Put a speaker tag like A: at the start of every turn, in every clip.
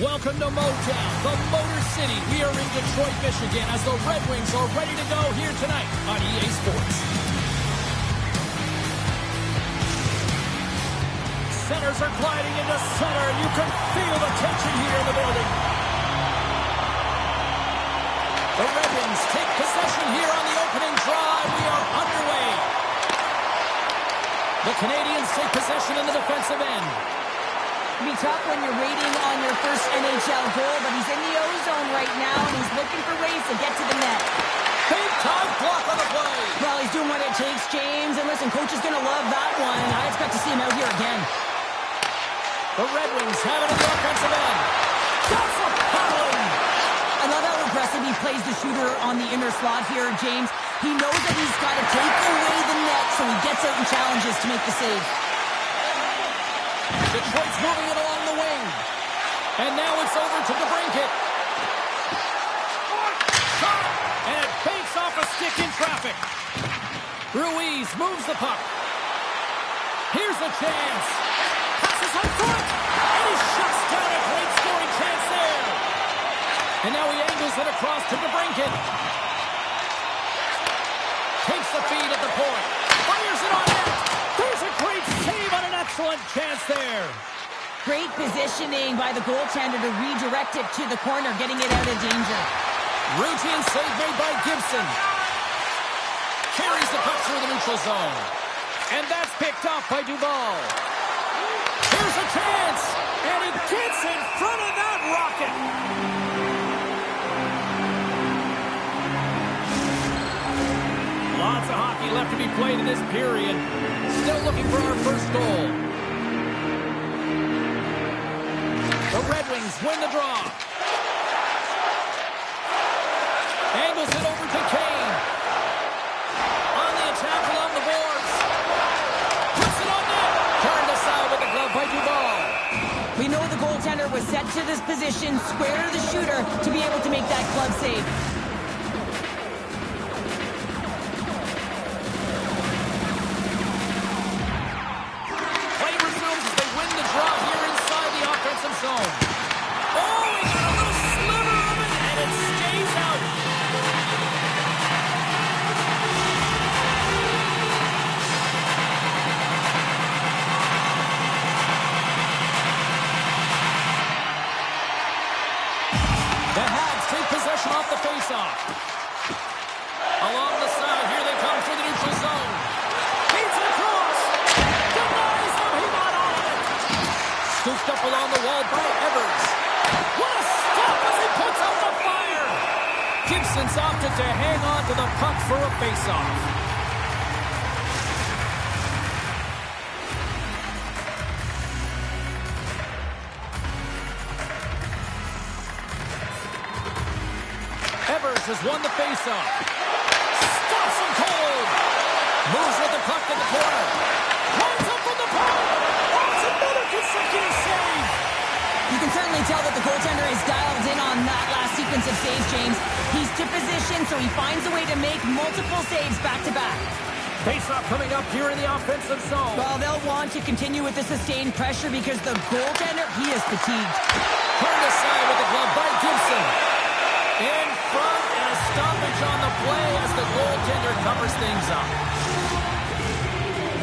A: Welcome to Motown, the Motor City. We are in Detroit, Michigan, as the Red Wings are ready to go here tonight on EA Sports. Centers are gliding into center, and you can feel the tension here in the building. The Red Wings take possession here on the opening drive. We are underway. The Canadiens take possession in the defensive end.
B: It'll be tough when you're waiting on your first NHL goal, but he's in the O-zone right now, and he's looking for ways to get to the net.
A: Big time block on the play.
B: Well, he's doing what it takes, James, and listen, coach is going to love that one. I expect to see him out here again.
A: The Red Wings have it in the offensive end. That's a paddling.
B: I love how aggressive he plays the shooter on the inner slot here, James. He knows that he's got to take away the net, so he gets out and challenges to make the save.
A: Detroit's moving it along the wing. And now it's over to DeBrincat. Shot! And it fakes off a stick in traffic. Ruiz moves the puck. Here's a chance. Passes on front. And he shuts down a great scoring chance there. And now he angles it across to DeBrincat. Takes the feed at the point. Fires it on net. There's a great save on an excellent chance there.
B: Great positioning by the goaltender to redirect it to the corner, getting it out of danger.
A: Routine save made by Gibson. Carries the puck through the neutral zone. And that's picked off by Duval. Here's a chance. And he gets in front of that rocket. Lots of hockey left to be played in this period. Still looking for our first goal. The Red Wings win the draw. Angles it over to Kane. On the attack along the boards. Puts it on net. Turned aside with the glove by Duval.
B: We know the goaltender was set to this position, square to the shooter, to be able to make that glove save.
A: Zone. Oh, he got a little sliver of it, and it stays out. The Habs take possession off the faceoff. Along the side, here they come through the neutral zone. Feeds it across. Denies him, he got on it. Scooped up along the wall by Evers. What a stop as he puts out the fire! Gibson's opted to hang on to the puck for a faceoff. Evers has won the faceoff. Stops him cold. Moves with the puck to the corner. Lines up with the puck. That's another consecutive save.
B: You can certainly tell that the goaltender is dialed in on that last sequence of saves, James. He's to position, so he finds a way to make multiple saves back-to-back.
A: Face-off coming up here in the offensive zone.
B: Well, they'll want to continue with the sustained pressure because the goaltender, he is fatigued.
A: Turned aside with the glove by Gibson. In front, and a stoppage on the play as the goaltender covers things up.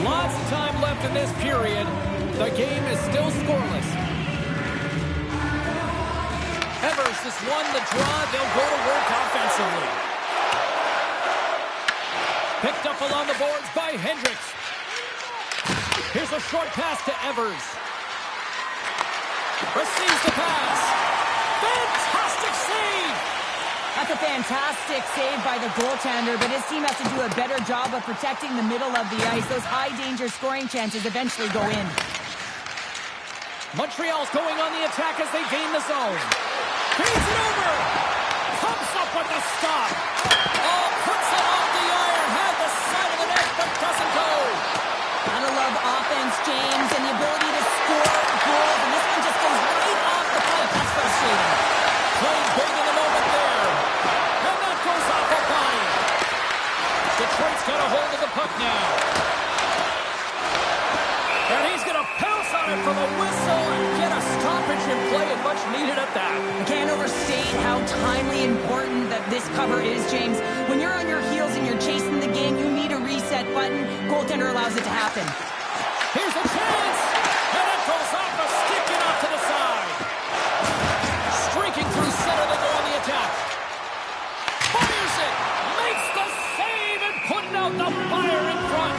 A: Lots of time left in this period. The game is still scoreless. Evers has won the draw. They'll go to work offensively. Picked up along the boards by Hendricks. Here's a short pass to Evers. Receives the pass. Fantastic save!
B: That's a fantastic save by the goaltender, but his team has to do a better job of protecting the middle of the ice. Those high-danger scoring chances eventually go in.
A: Montreal's going on the attack as they gain the zone. Feeds it over. Pumps up with the stop. Oh, puts it off the iron. Had the side of the net, but doesn't go.
B: Gotta love offense, James, and the ability to score goals. And this one just goes right off the plate. That's frustrating.
A: Played big in the moment there. And that goes off a body. Detroit's got a hold of the puck now. And he's going to pounce on it for the whistle and get a stoppage in play. much needed at that.
B: I can't overstate how timely important that this cover is, James. When you're on your heels and you're chasing the game, you need a reset button. Goaltender allows it to happen.
A: Here's a chance! And it goes off a stick and out to the side. Streaking through center, they go on the attack. Fires it! Makes the save and putting out the fire in front.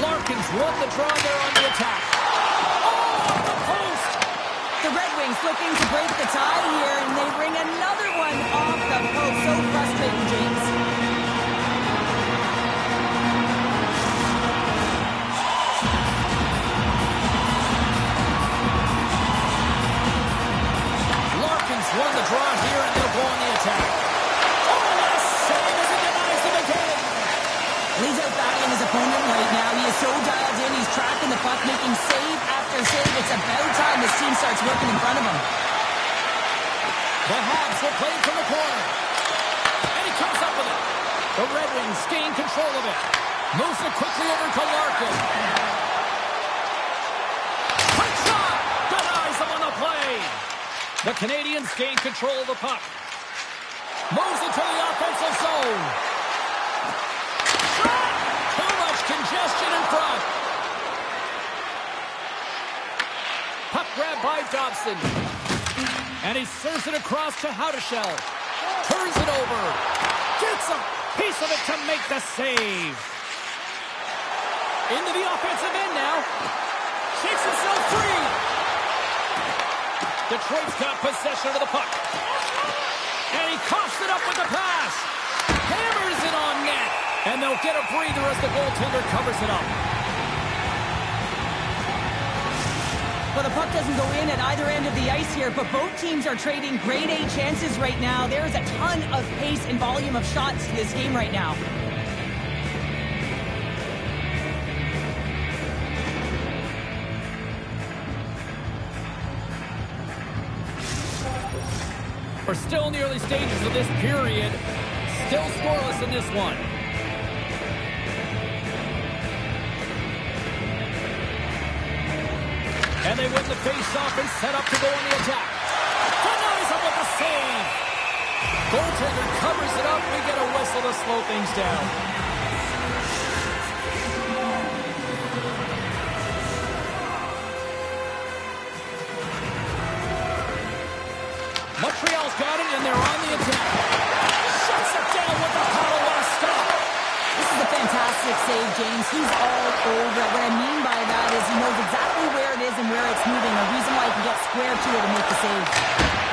A: Larkins won the draw there on the attack. Oh, the post!
B: The Red Wings looking to break the tie here, and they bring another one off the post. So frustrating, James.
A: Larkins won the draw here, and they'll go on the attack. Oh, what a save as he denies them again!
B: He's out battling his opponent right now. He is so dialed in. He's tracking the puck, making save after save. It's about time his team starts working in front of him.
A: The Habs will play from the corner. And he comes up with it. The Red Wings gain control of it. Moves it quickly over to Larkin. Quick shot! Denies him on the play. The Canadiens gain control of the puck. Moves it to the offensive zone. Shot! Too much congestion in front. Puck grab by Dobson. And he serves it across to Houdeschel. Turns it over. Gets a piece of it to make the save. Into the offensive end now. Shakes himself free. Detroit's got possession of the puck. And he coughs it up with the pass. Hammers it on net. And they'll get a breather as the goaltender covers it up.
B: Well, the puck doesn't go in at either end of the ice here, but both teams are trading grade A chances right now. There is a ton of pace and volume of shots to this game right now.
A: We're still in the early stages of this period. Still scoreless in this one. And they win the face-off and set up to go on the attack. Denies him with the save. Goaltender covers it up. We get a whistle to slow things down. Montreal's got it, and they're on the attack. Shuts it down with the paddle. What a stop.
B: This is a fantastic save, James. He's all over it. What I mean by that is he knows exactly where it is and where it's moving. A reason why he can get square to it and make the save.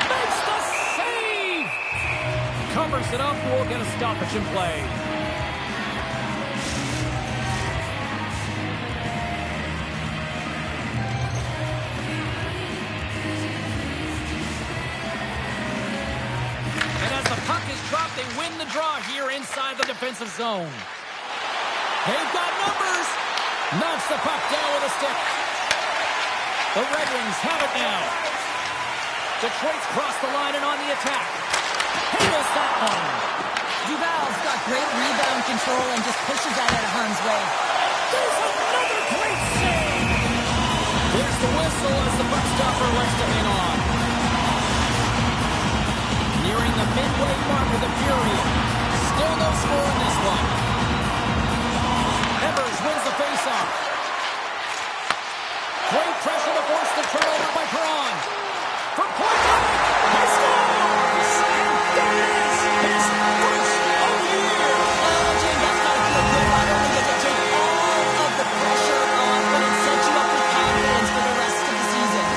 A: Makes the save! Covers it up. We'll get a stoppage in play. And as the puck is dropped, they win the draw here inside the defensive zone. They've got numbers. Knocks the puck down with a stick. The Red Wings have it now. Detroit's crossed the line and on the attack. Handles that one.
B: Duval's got great rebound control and just pushes that out of harm's way.
A: There's another great save. There's the whistle as the puck stopper lets to hang on. Nearing the midway mark of the period. Still no score in this one. Evers wins the faceoff. Great pressure to force the turnover by Perron. From point blank, he scores! There it is! His first of the year!
B: Oh, Jim, that's got to feel good. Not only does it take all of the pressure off, but it sets you up with confidence for the rest of the season.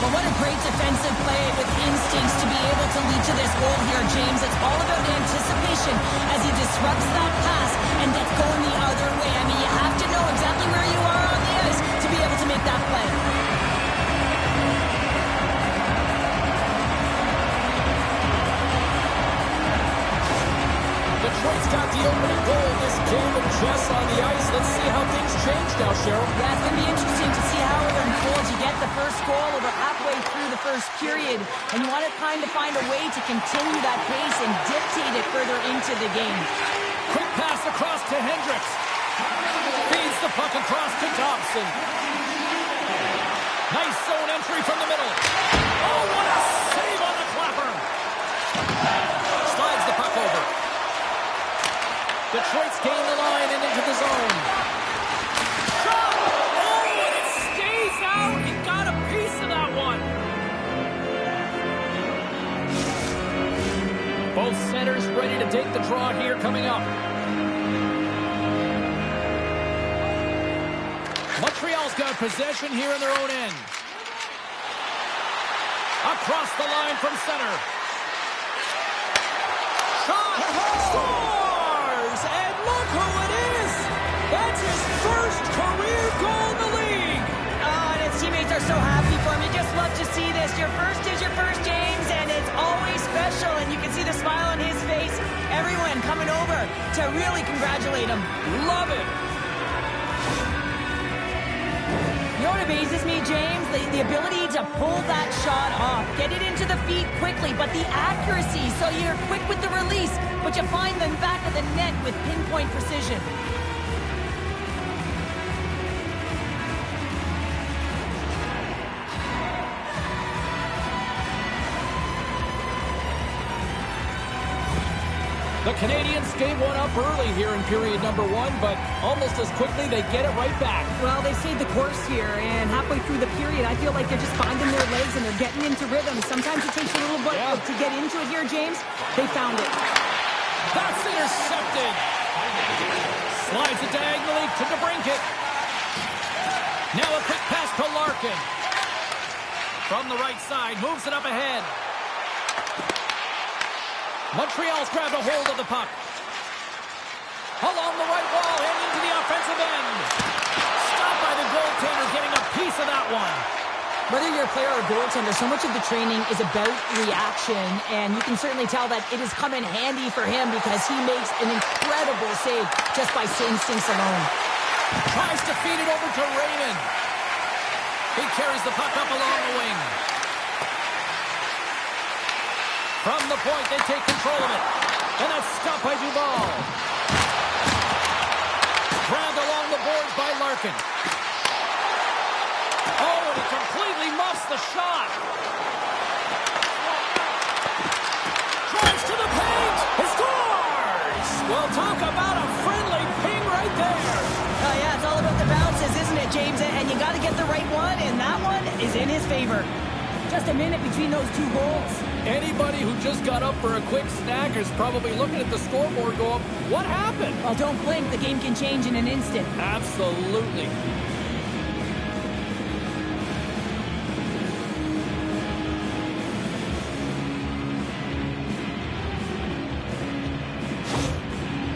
B: But what a great defensive play with instincts to be able to lead to this goal here, James. It's all about anticipation as he disrupts that pass and gets going the other way. I mean, you have to know exactly where you are on the ice to be able to make that play.
A: Detroit's got the opening goal of this Dave and Jess on the ice. Let's see how things change now, Cheryl.
B: Yeah, it's going to be interesting to see how it unfolds. You get the first goal over halfway through the first period, and you want to kind of find a way to continue that pace and dictate it further into the game.
A: Quick pass across to Hendricks. Feeds the puck across to Thompson. Nice zone entry from the middle. Oh, what a save on the clapper. Slides the puck over. Detroit's gained the line and into the zone. Shot! Oh, and it stays out. He got a piece of that one. Both centers ready to take the draw here coming up. Montreal's got possession here in their own end. Across the line from center. Shot! Scores! And look who it is! That's his first career goal in the league!
B: Oh, and his teammates are so happy for him. You just love to see this. Your first is your first, James, and it's always special. And you can see the smile on his face. Everyone coming over to really congratulate him.
A: Love it!
B: You know what amazes me, James? The ability to pull that shot off. Get it into the feet quickly, but the accuracy. So you're quick with the release, but you find the back of the net with pinpoint precision.
A: The Canadiens gave one up early here in period number one, but almost as quickly they get it right back.
C: Well, they stayed the course here, and halfway through the period, I feel like they're just finding their legs and they're getting into rhythm. Sometimes it takes a little bit to get into it here, James. They found it.
A: That's intercepted. Slides it diagonally to DeBrincat. Now a quick pass to Larkin. From the right side, moves it up ahead. Montreal's grabbed a hold of the puck. Along the right wall and into the offensive end. Stopped by the goaltender, getting a piece of that one.
B: Whether you're a player or a goaltender, so much of the training is about reaction, and you can certainly tell that it has come in handy for him because he makes an incredible save just by instincts alone.
A: Tries to feed it over to Raymond. He carries the puck up along the wing. From the point, they take control of it. And that's stopped by Duval. Grabbed along the boards by Larkin. Oh, and he completely muffs the shot. Drives to the paint. He scores! Well, talk about a friendly ping right there.
B: Oh, yeah, it's all about the bounces, isn't it, James? And you got to get the right one, and that one is in his favor. Just a minute between those two goals.
A: Anybody who just got up for a quick snack is probably looking at the scoreboard going, what happened?
B: Well, don't blink. The game can change in an instant.
A: Absolutely.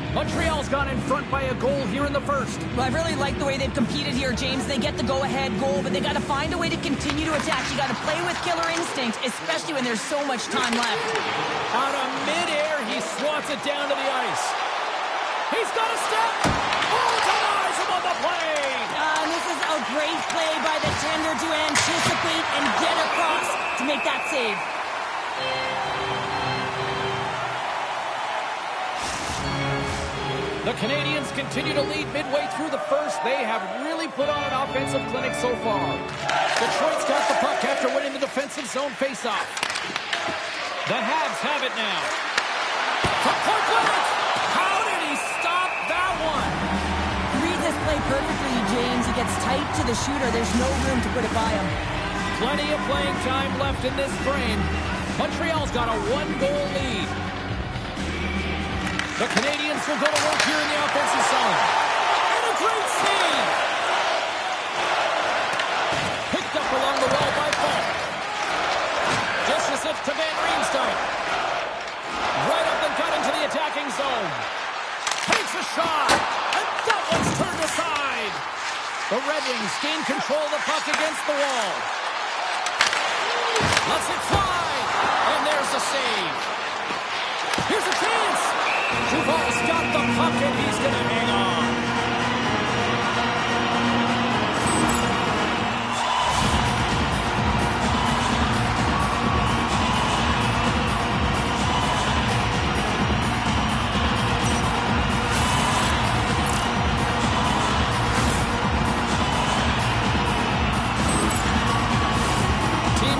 A: Montreal's gone in front by a goal here in the first.
B: Well, I really like the way they've competed here, James. They get the go-ahead goal, but they got to find a way to continue to attack. You got to play with killer instinct, especially when there's so much time left.
A: Out of midair, he swats it down to the ice. He's got a step. Oh, denies him on the play.
B: And this is a great play by the tender to anticipate and get across to make that save.
A: The Canadiens continue to lead midway through the first. They have really put on an offensive clinic so far. Detroit's got the puck after winning the defensive zone faceoff. The Habs have it now. From point blank! How did he stop that one?
B: Read this play perfectly, James. He gets tight to the shooter. There's no room to put it by him.
A: Plenty of playing time left in this frame. Montreal's got a one-goal lead. The Canadiens will go to work here in the offensive zone. And a great save! Picked up along the wall by Falk. Just as if to Van Riemsdyk. Right up and cut into the attacking zone. Takes a shot. And that one's turned aside. The Red Wings gain control of the puck against the wall. Lets it fly. And there's the save. Here's a chance. Duval's got the puck, and he's going to hang on.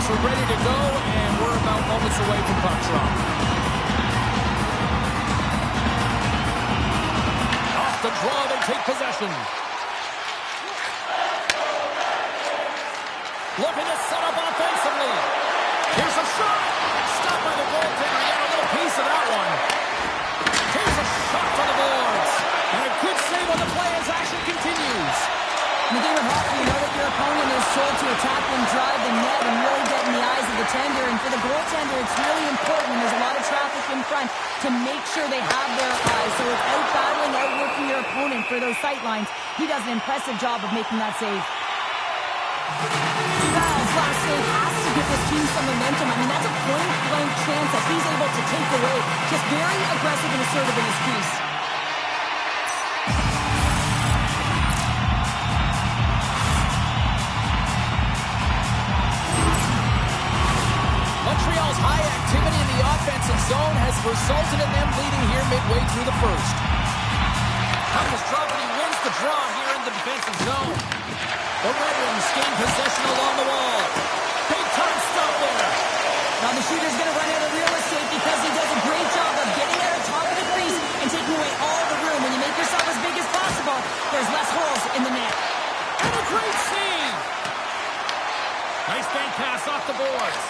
A: We're ready to go, and we're about moments away from puck drop. Off the draw, they take possession. Looking to set up offensively. Here's a shot. Stopped by the goaltender. He got a little piece of that one. Here's a shot for the boards. And a good save on the play as action continues.
B: In the game of hockey, you know that your opponent is told to attack and drive the net and really get in the eyes of the tender. And for the goaltender, it's really important when there's a lot of traffic in front to make sure they have their eyes. So it's out-battling, outworking your opponent for those sight lines. He does an impressive job of making that save. Val's last save has to give this team some momentum. I mean, that's a point-blank chance that he's able to take away. Just very aggressive and assertive in his crease.
A: Montreal's high activity in the offensive zone has resulted in them leading here midway through the first. Puck is dropped and he wins the draw here in the defensive zone. The Red Wings gain possession along the wall. Big time stop there.
B: Now the shooter's going to run out of real estate because he does a great job of getting out of top of the crease and taking away all the room. When you make yourself as big as possible, there's less holes in the net.
A: And a great save. Nice bank pass off the boards.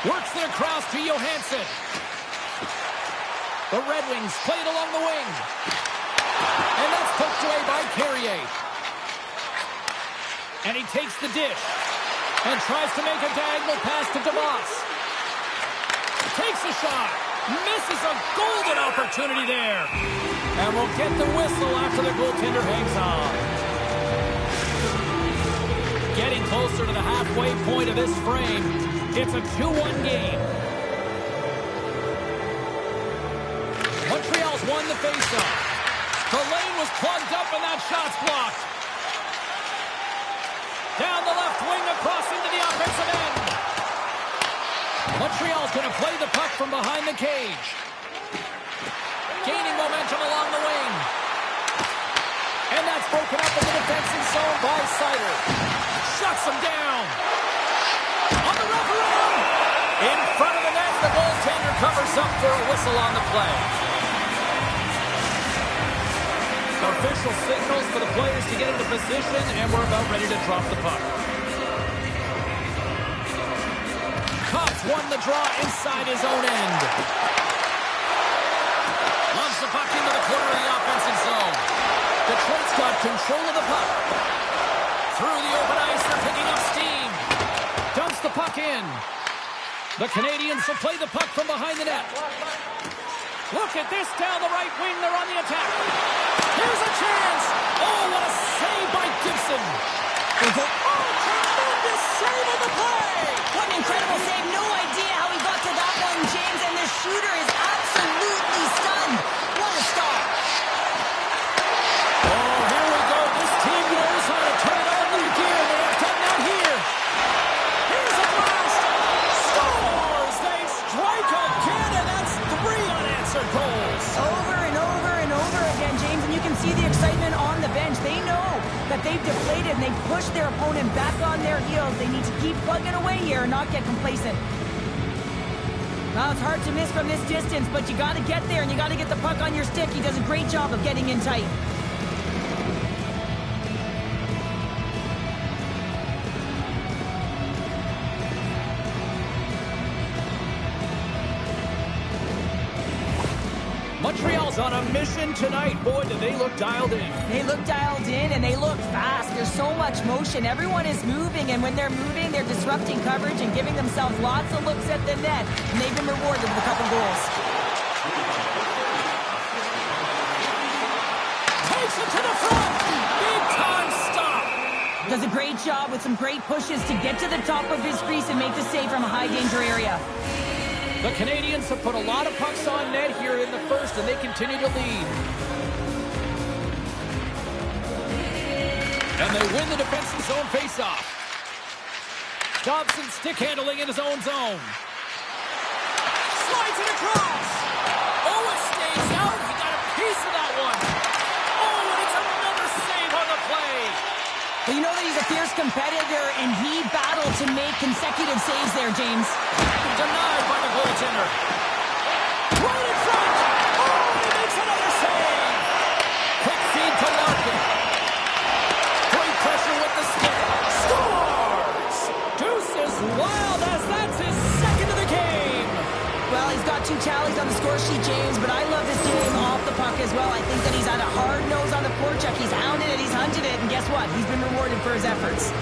A: Works their cross to Johansson. The Red Wings play it along the wing. And that's poked away by Carrier. And he takes the dish. And tries to make a diagonal pass to DeVos. Takes a shot. Misses a golden opportunity there. And we'll get the whistle after the goaltender hangs on. Getting closer to the halfway point of this frame. It's a 2-1 game. Montreal's won the faceoff. The lane was plugged up and that shot's blocked. Down the left wing across into the offensive end. Montreal's going to play the puck from behind the cage. Gaining momentum along the wing. And that's broken up in the defensive zone by Sider. Shuts him down. On the wraparound. In front of the net, the goaltender covers up for a whistle on the play. Official signals for the players to get into position, and we're about ready to drop the puck. Cops won the draw inside his own end. Launch the puck into the corner of the offensive zone. Detroit's got control of the puck. Through the open ice, they're picking up steam. Dumps the puck in. The Canadians will play the puck from behind the net. Look at this down the right wing. They're on the attack. Here's a chance. Oh, what a save by Gibson.
B: Tremendous save of the play. What an incredible save. No idea how he got to that one, James. And the shooter is absolutely stunned. What a start.
A: Oh, here we go. This team knows how to turn on the gear. They have done that here. Here's a blast. Scores. They strike again, and that's 3 unanswered goals.
B: Over and over and over again, James. And you can see the excitement on the bench. They know that they've deflated and they've pushed their opponent back on their heels. They need to keep plugging away here and not get complacent. Now, it's hard to miss from this distance, but you got to get there and you got to get the puck on your stick. He does a great job of getting in tight.
A: Montreal's on a mission tonight. Boy, do they look dialed in.
B: They look dialed in and they look fast. There's so much motion. Everyone is moving, and when they're moving, they're disrupting coverage and giving themselves lots of looks at the net. And they've been rewarded with a couple goals.
A: Takes it to the front. Big time stop.
B: Does a great job with some great pushes to get to the top of his crease and make the save from a high danger area.
A: The Canadiens have put a lot of pucks on net here in the first, and they continue to lead. And they win the defensive zone faceoff. Dobson stick handling in his own zone. Slides it across. Oh, it stays out. He got a piece of that one. Oh, and it's another save on the play.
B: Well, you know that he's a fierce competitor, and he battled to make consecutive saves there, James.
A: Denied by the goaltender. Right in front. Oh, and he makes another save. Quick feed to Larkin. Great pressure with the stick. Scores! Deuce is wild as that's his second of the game.
B: Well, he's got 2 tallies on the score sheet, James, but I love his game off the puck as well. I think that he's had a hard nose on the forecheck. He's hounded it, he's hunted it, and guess what? He's been rewarded for his efforts.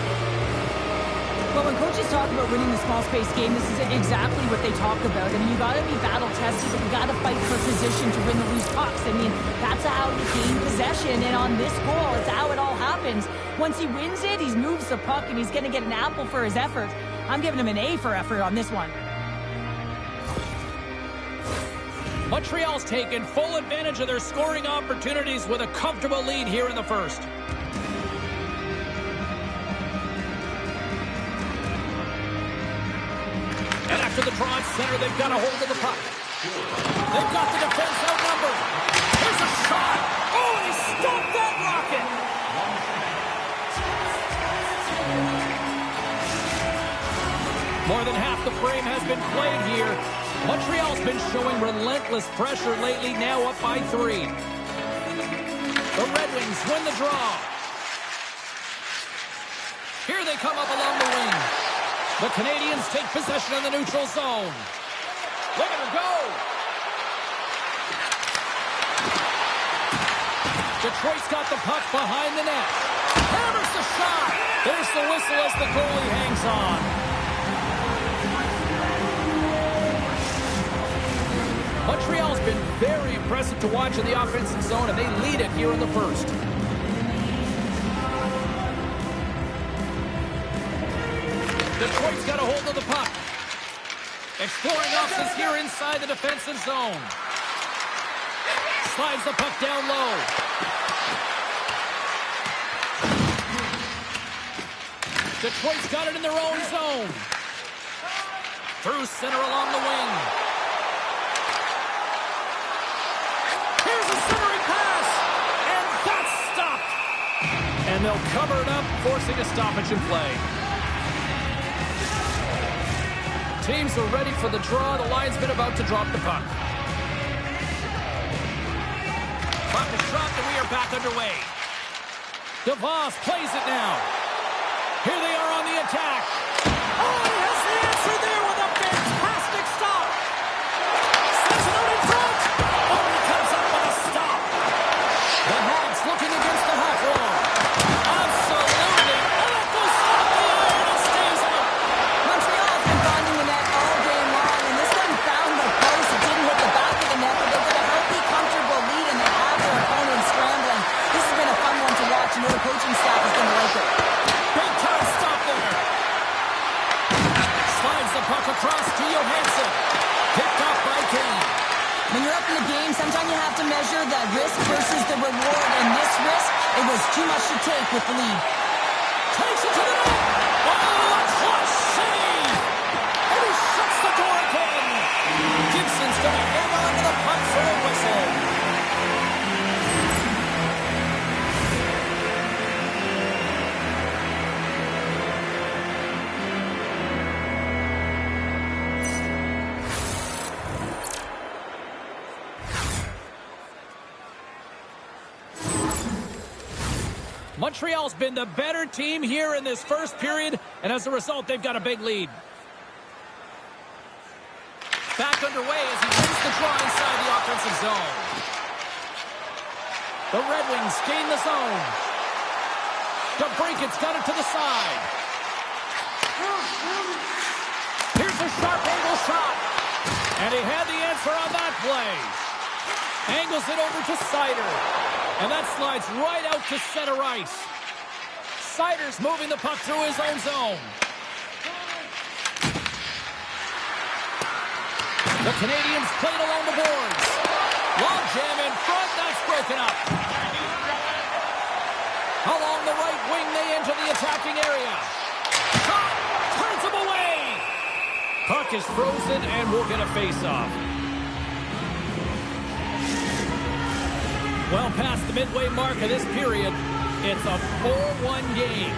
B: Well, when coaches talk about winning the small space game, this is exactly what they talk about. I mean, you got to be battle tested, but you got to fight for position to win the loose pucks. I mean, that's how you gain possession, and on this goal, it's how it all happens. Once he wins it, he moves the puck, and he's going to get an apple for his effort. I'm giving him an A for effort on this one.
A: Montreal's taken full advantage of their scoring opportunities with a comfortable lead here in the first. And after the draw at center, they've got a hold of the puck. They've got the defense outnumbered. Here's a shot. Oh, and he stopped that rocket. More than half the frame has been played here. Montreal's been showing relentless pressure lately, now up by 3. The Red Wings win the draw. Here they come up along the wing. The Canadiens take possession in the neutral zone. Look at her go. Detroit's got the puck behind the net. Hammers the shot. There's the whistle as the goalie hangs on. Montreal's been very impressive to watch in the offensive zone, and they lead it here in the first. Detroit's got a hold of the puck. Exploring options here inside the defensive zone. Slides the puck down low. Detroit's got it in their own zone. Through center along the wing. Here's a centering pass, and that's stopped. And they'll cover it up, forcing a stoppage in play. Teams are ready for the draw. The linesman about to drop the puck. Puck is dropped, and we are back underway. DeVos plays it now. Here they are on the attack. Oh, he has the answer there with a fantastic stop. Sends it out in front. Oh, he comes up with a stop. The Habs looking against the half wall. Absolutely. And it goes off the iron and stays out.
B: Montreal's been finding the net all game long, and this one found the post. It didn't hit the back of the net, but they've got a healthy, comfortable lead, and they have their opponent scrambling. This has been a fun one to watch, and the coaching staff is going to like it.
A: Big time stop there. Slides the puck across to Johansson. Picked up by Kane.
B: When you're up in the game, sometimes you have to measure the risk versus the reward, and this risk, it was too much to take with the lead.
A: Takes it to the net. Oh, a clutch save. And he shuts the door again. Gibson's going to hang on to the puck for a whistle. Montreal's been the better team here in this first period, and as a result, they've got a big lead. Back underway as he wins the draw inside the offensive zone. The Red Wings gain the zone. DeBrincat's got it to the side. Here's a sharp angle shot. And he had the answer on that play. Angles it over to Seider. And that slides right out to center ice. Seider's moving the puck through his own zone. The Canadiens played along the boards. Long jam in front. That's broken up. Along the right wing, they enter the attacking area. Caught. Turns him away. Puck is frozen, and we'll get a face-off. Well past the midway mark of this period, it's a 4-1 game.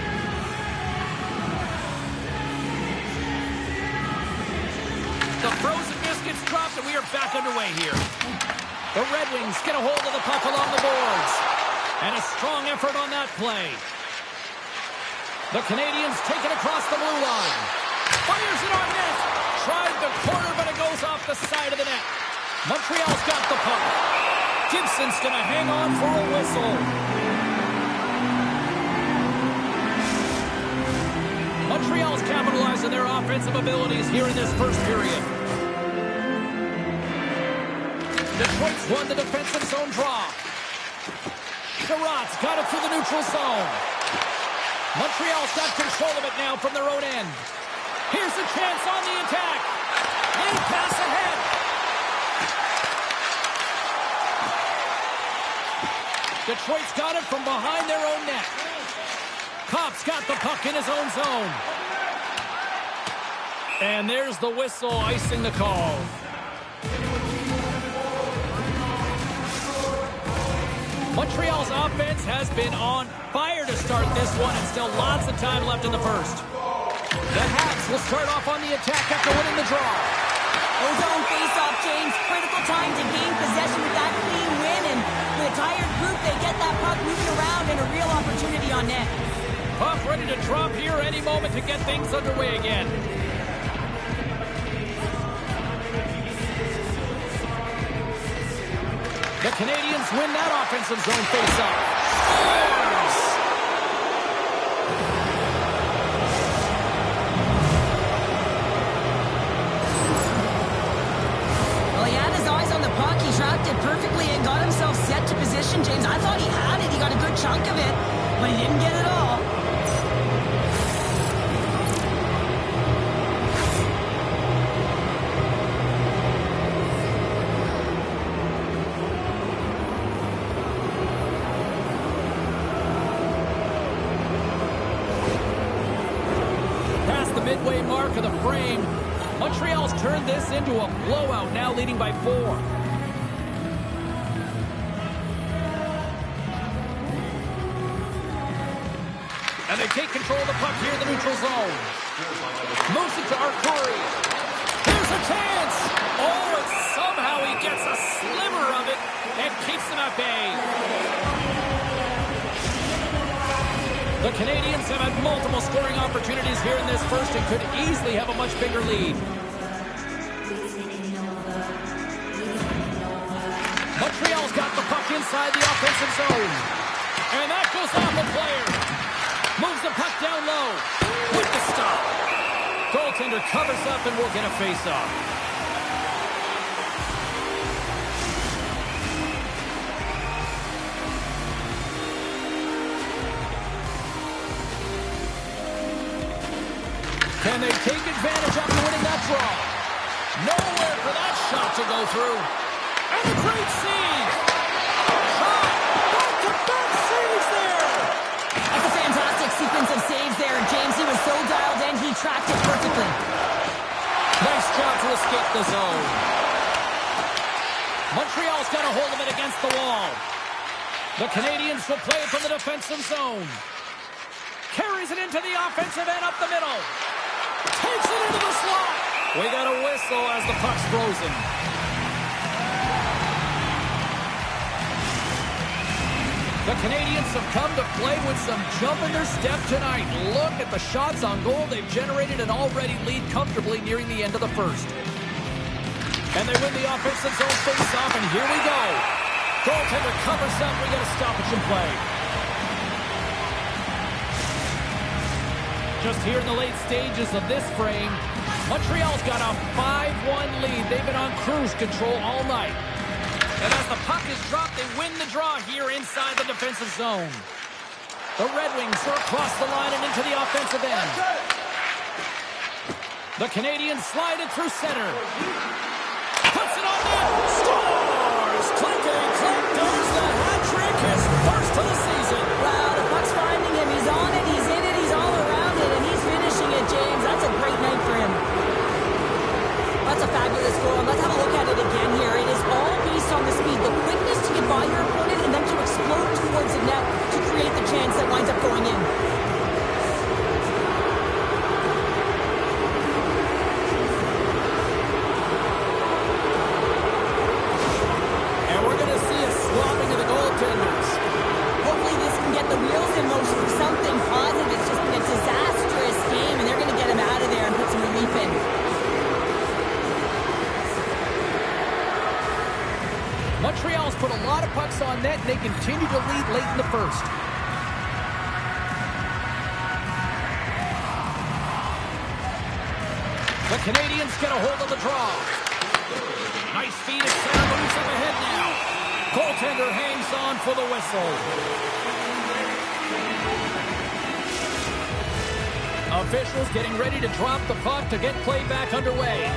A: The frozen biscuits dropped, and we are back underway here. The Red Wings get a hold of the puck along the boards. And a strong effort on that play. The Canadiens take it across the blue line. Fires it on net. Tried the corner, but it goes off the side of the net. Montreal's got the puck. Gibson's going to hang on for a whistle. Montreal's capitalizing their offensive abilities here in this first period. Detroit's won the defensive zone draw. Garot's got it through the neutral zone. Montreal's got control of it now from their own end. Here's a chance on the attack. They pass ahead. Detroit's got it from behind their own net. Kopp's got the puck in his own zone. And there's the whistle icing the call. Montreal's offense has been on fire to start this one, and still lots of time left in the first. The Habs will start off on the attack after winning the draw.
B: Ozone face-off, James. Critical time to gain possession with that clean win, and with a tired group, they get that puck moving around and a real opportunity on net.
A: Puck ready to drop here any moment to get things underway again. The Canadiens win that offensive zone face-off. Scores!
B: Well, he had his eyes on the puck. He tracked it perfectly and got himself set to position, James. I thought he had it. He got a good chunk of it, but he didn't get it all.
A: Midway mark of the frame. Montreal's turned this into a blowout, now leading by 4. And they take control of the puck here in the neutral zone. Moves it to Arcuri. Here's a chance. Oh, and somehow he gets a sliver of it and keeps them at bay. The Canadiens have had multiple scoring opportunities here in this first and could easily have a much bigger lead. Montreal's got the puck inside the offensive zone. And that goes off a player. Moves the puck down low. With the stop. Goaltender covers up and we'll get a face-off. Can they take advantage after winning that draw? Nowhere for that shot to go through. And a great save. Shot. Back-to-back saves there.
B: That's a fantastic sequence of saves there, James. He was so dialed in, he tracked it perfectly.
A: Nice job to escape the zone. Montreal's got a hold of it against the wall. The Canadiens will play it from the defensive zone. Carries it into the offensive end up the middle. Takes it into the slot. We got a whistle as the puck's frozen. The Canadiens have come to play with some jump in their step tonight. Look at the shots on goal they've generated and already lead comfortably nearing the end of the first. And they win the offensive zone face-off, and here we go. Goaltender covers up. We got a stoppage in play. Just here in the late stages of this frame, Montreal's got a 5-1 lead. They've been on cruise control all night. And as the puck is dropped, they win the draw here inside the defensive zone. The Red Wings are across the line and into the offensive end. The Canadiens slide it through center. Montreal's put a lot of pucks on net, and they continue to lead late in the first. The Canadiens get a hold of the draw. Nice feed at center, moves up ahead now. Goaltender hangs on for the whistle. Officials getting ready to drop the puck to get play back underway.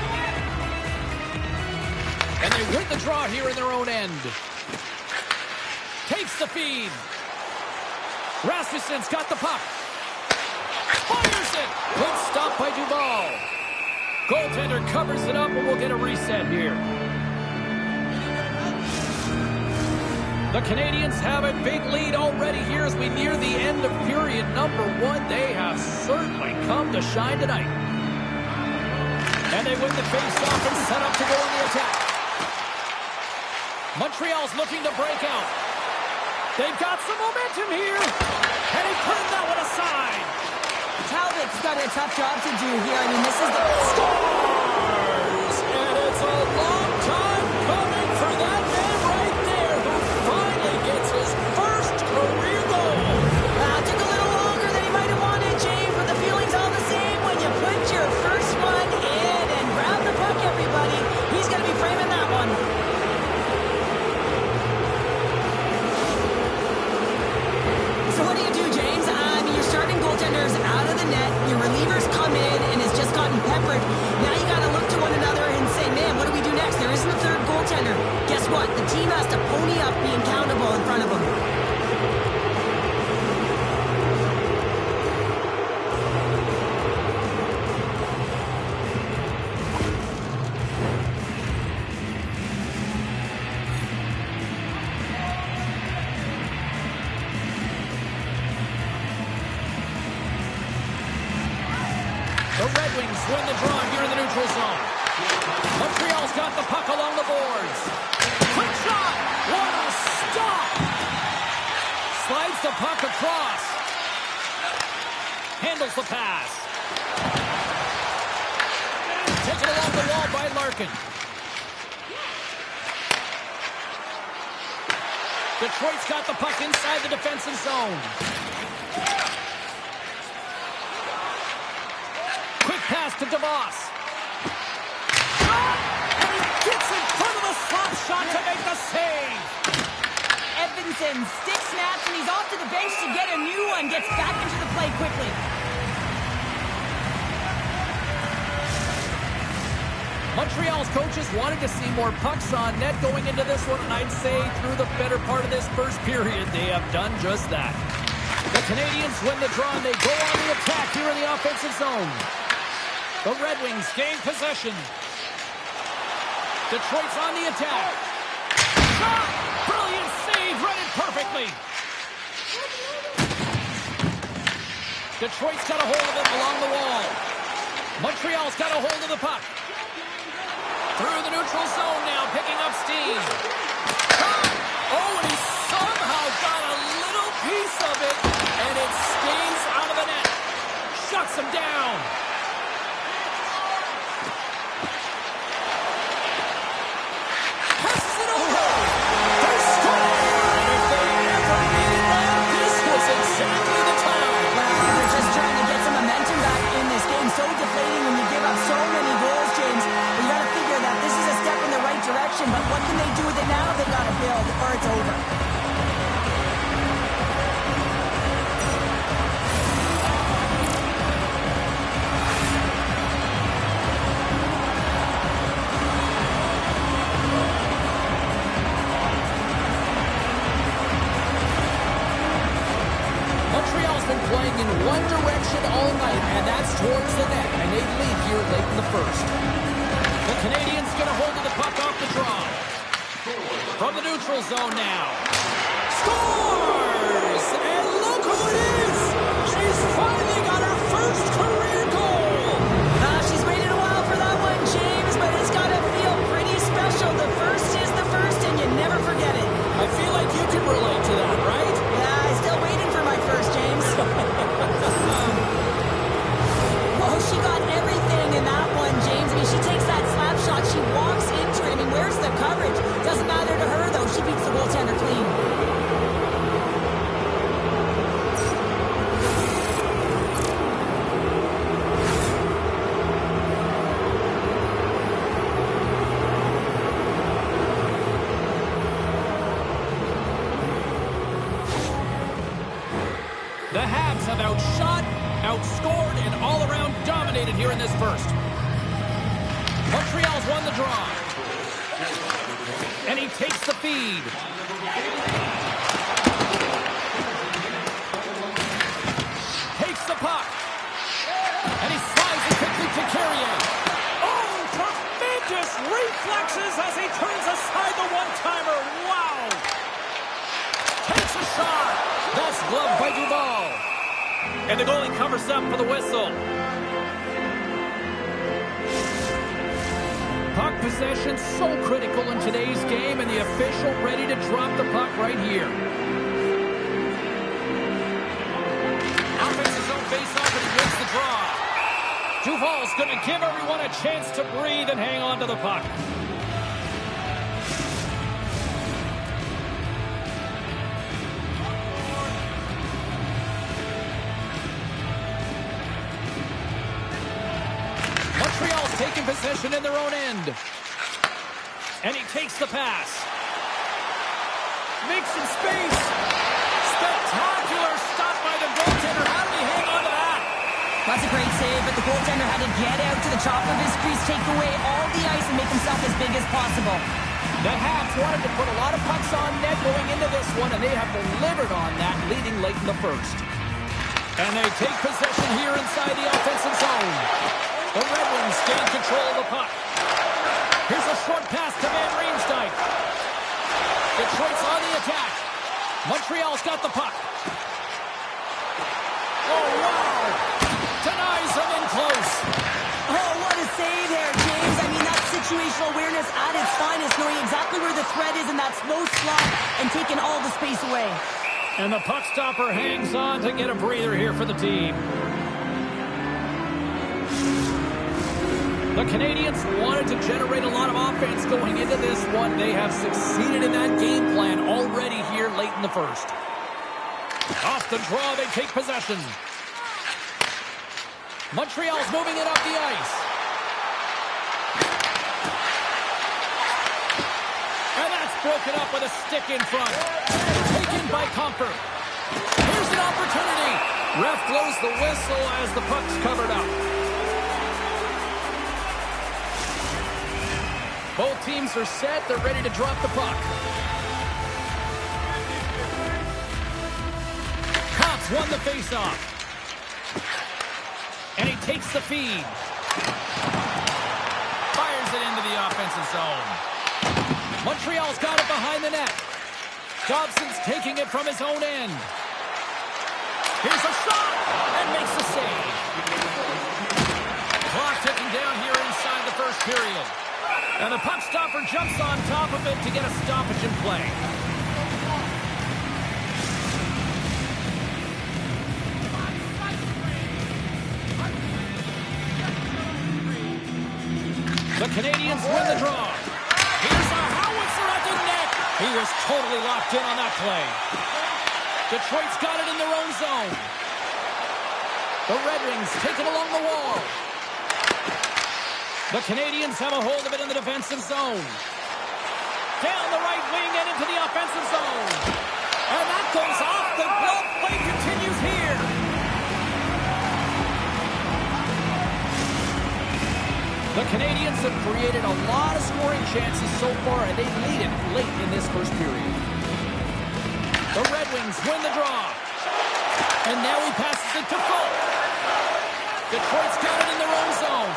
A: And they win the draw here in their own end. Takes the feed. Rasmussen's got the puck. Fires it. Good stop by Duval. Goaltender covers it up, and we'll get a reset here. The Canadiens have a big lead already here as we near the end of period number 1. They have certainly come to shine tonight. And they win the face-off and set up to go on the attack. Montreal's looking to break out. They've got some momentum here. And he turned that one aside.
B: Talbot's got a tough job to do here. I mean, this is the
A: Scores! And it's a long time coming for that man right there who finally gets his first career goal.
B: Took a little longer than he might have wanted, James, but the feeling's all the same when you put your first one in and grab the puck, everybody. He's going to be framing that one. So what do you do, James? Your starting goaltender's out of the net. Your relievers come in and has just gotten peppered. Now you got to look to one another and say, man, what do we do next? There isn't a third goaltender. Guess what? The team has to pony up being countable in front of them.
A: The Red Wings win the draw here in the neutral zone. Montreal's got the puck along the boards. Quick shot! What a stop! Slides the puck across. Handles the pass. Taken along the wall by Larkin. Detroit's got the puck inside the defensive zone. Pass to DeVos. And he gets in front of the slap shot to make the save.
C: Edvinsson stick snaps, and he's off to the bench to get a new one. Gets back into the play quickly.
A: Montreal's coaches wanted to see more pucks on net going into this one, and I'd say through the better part of this first period, they have done just that. The Canadiens win the draw, and they go on the attack here in the offensive zone. The Red Wings gain possession. Detroit's on the attack. Shot! Brilliant save, read it perfectly. Detroit's got a hold of it along the wall. Montreal's got a hold of the puck. Through the neutral zone now, picking up steam. Shot! Oh, and he somehow got a little piece of it, and it skates out of the net. Shuts him down.
B: So deflating when you give up so many goals, James. But you got to figure that this is a step in the right direction. But what can they do with it now? They got to build, or it's over.
A: Montreal's been playing in one direction all night, and that's towards the net, and they lead here late in the first. The Canadiens get a hold of the puck off the draw. From the neutral zone now. Scores! And look who it is! She's finally got her first career goal!
B: She's waited a while for that one, James, but it's got to feel pretty special. The first is the first, and you never forget it.
A: I feel like you can relate to that, right?
B: Yeah, I'm still waiting for my first, James. Whoa, she got everything in that one, James. I mean, she takes that slap shot. She walks into it. I mean, where's the coverage? Doesn't matter to her, though.
A: The Habs have outshot, outscored, and all-around dominated here in this first. Montreal's won the draw. And he takes the feed. Takes the puck. And he slides it quickly to Carrier.
D: Oh, tremendous reflexes as he turns aside the one-timer. Wow!
A: Takes a shot. That's gloved by Duval.
D: And the goalie covers up for the whistle.
A: Puck possession so critical in today's game, and the official ready to drop the puck right here. Offensive zone face-off, and he wins the draw. Duval's going to give everyone a chance to breathe and hang on to the puck. Montreal's taking possession in their own end. And he takes the pass.
D: Makes some space. Spectacular stop by the goaltender. How did he hang on to that?
B: That's a great save, but the goaltender had to get out to the top of his crease, take away all the ice, and make himself as big as possible.
A: The Habs wanted to put a lot of pucks on net going into this one, and they have delivered on that, leading late in the first. And they take possession here inside the offensive zone. The Red Wings gain control of the puck. Here's a short pass to Van Riemsdyk. Detroit's on the attack. Montreal's got the puck. Oh, wow! Denies him in close.
B: Oh, what a save there, James. I mean, that's situational awareness at its finest, knowing exactly where the threat is in that slow slot and taking all the space away.
A: And the puck stopper hangs on to get a breather here for the team. The Canadiens wanted to generate a lot of offense going into this one. They have succeeded in that game plan already here late in the first. Off the draw, they take possession. Montreal's moving it up the ice. And that's broken up with a stick in front. Taken by Comfort. Here's an opportunity. Ref blows the whistle as the puck's covered up. Both teams are set. They're ready to drop the puck. Cops won the faceoff. And he takes the feed. Fires it into the offensive zone. Montreal's got it behind the net. Dobson's taking it from his own end. Here's a shot and makes the save. Clock ticking down here inside the first period. And the puck stopper jumps on top of it to get a stoppage in play. The Canadiens win the draw. Here's a howitzer at the net. He was totally locked in on that play. Detroit's got it in their own zone. The Red Wings take it along the wall. The Canadiens have a hold of it in the defensive zone. Down the right wing and into the offensive zone. And that goes off. The glove play continues here. The Canadiens have created a lot of scoring chances so far, and they lead it late in this first period. The Red Wings win the draw. And now he passes it to Folk. Detroit's got it in their own zone.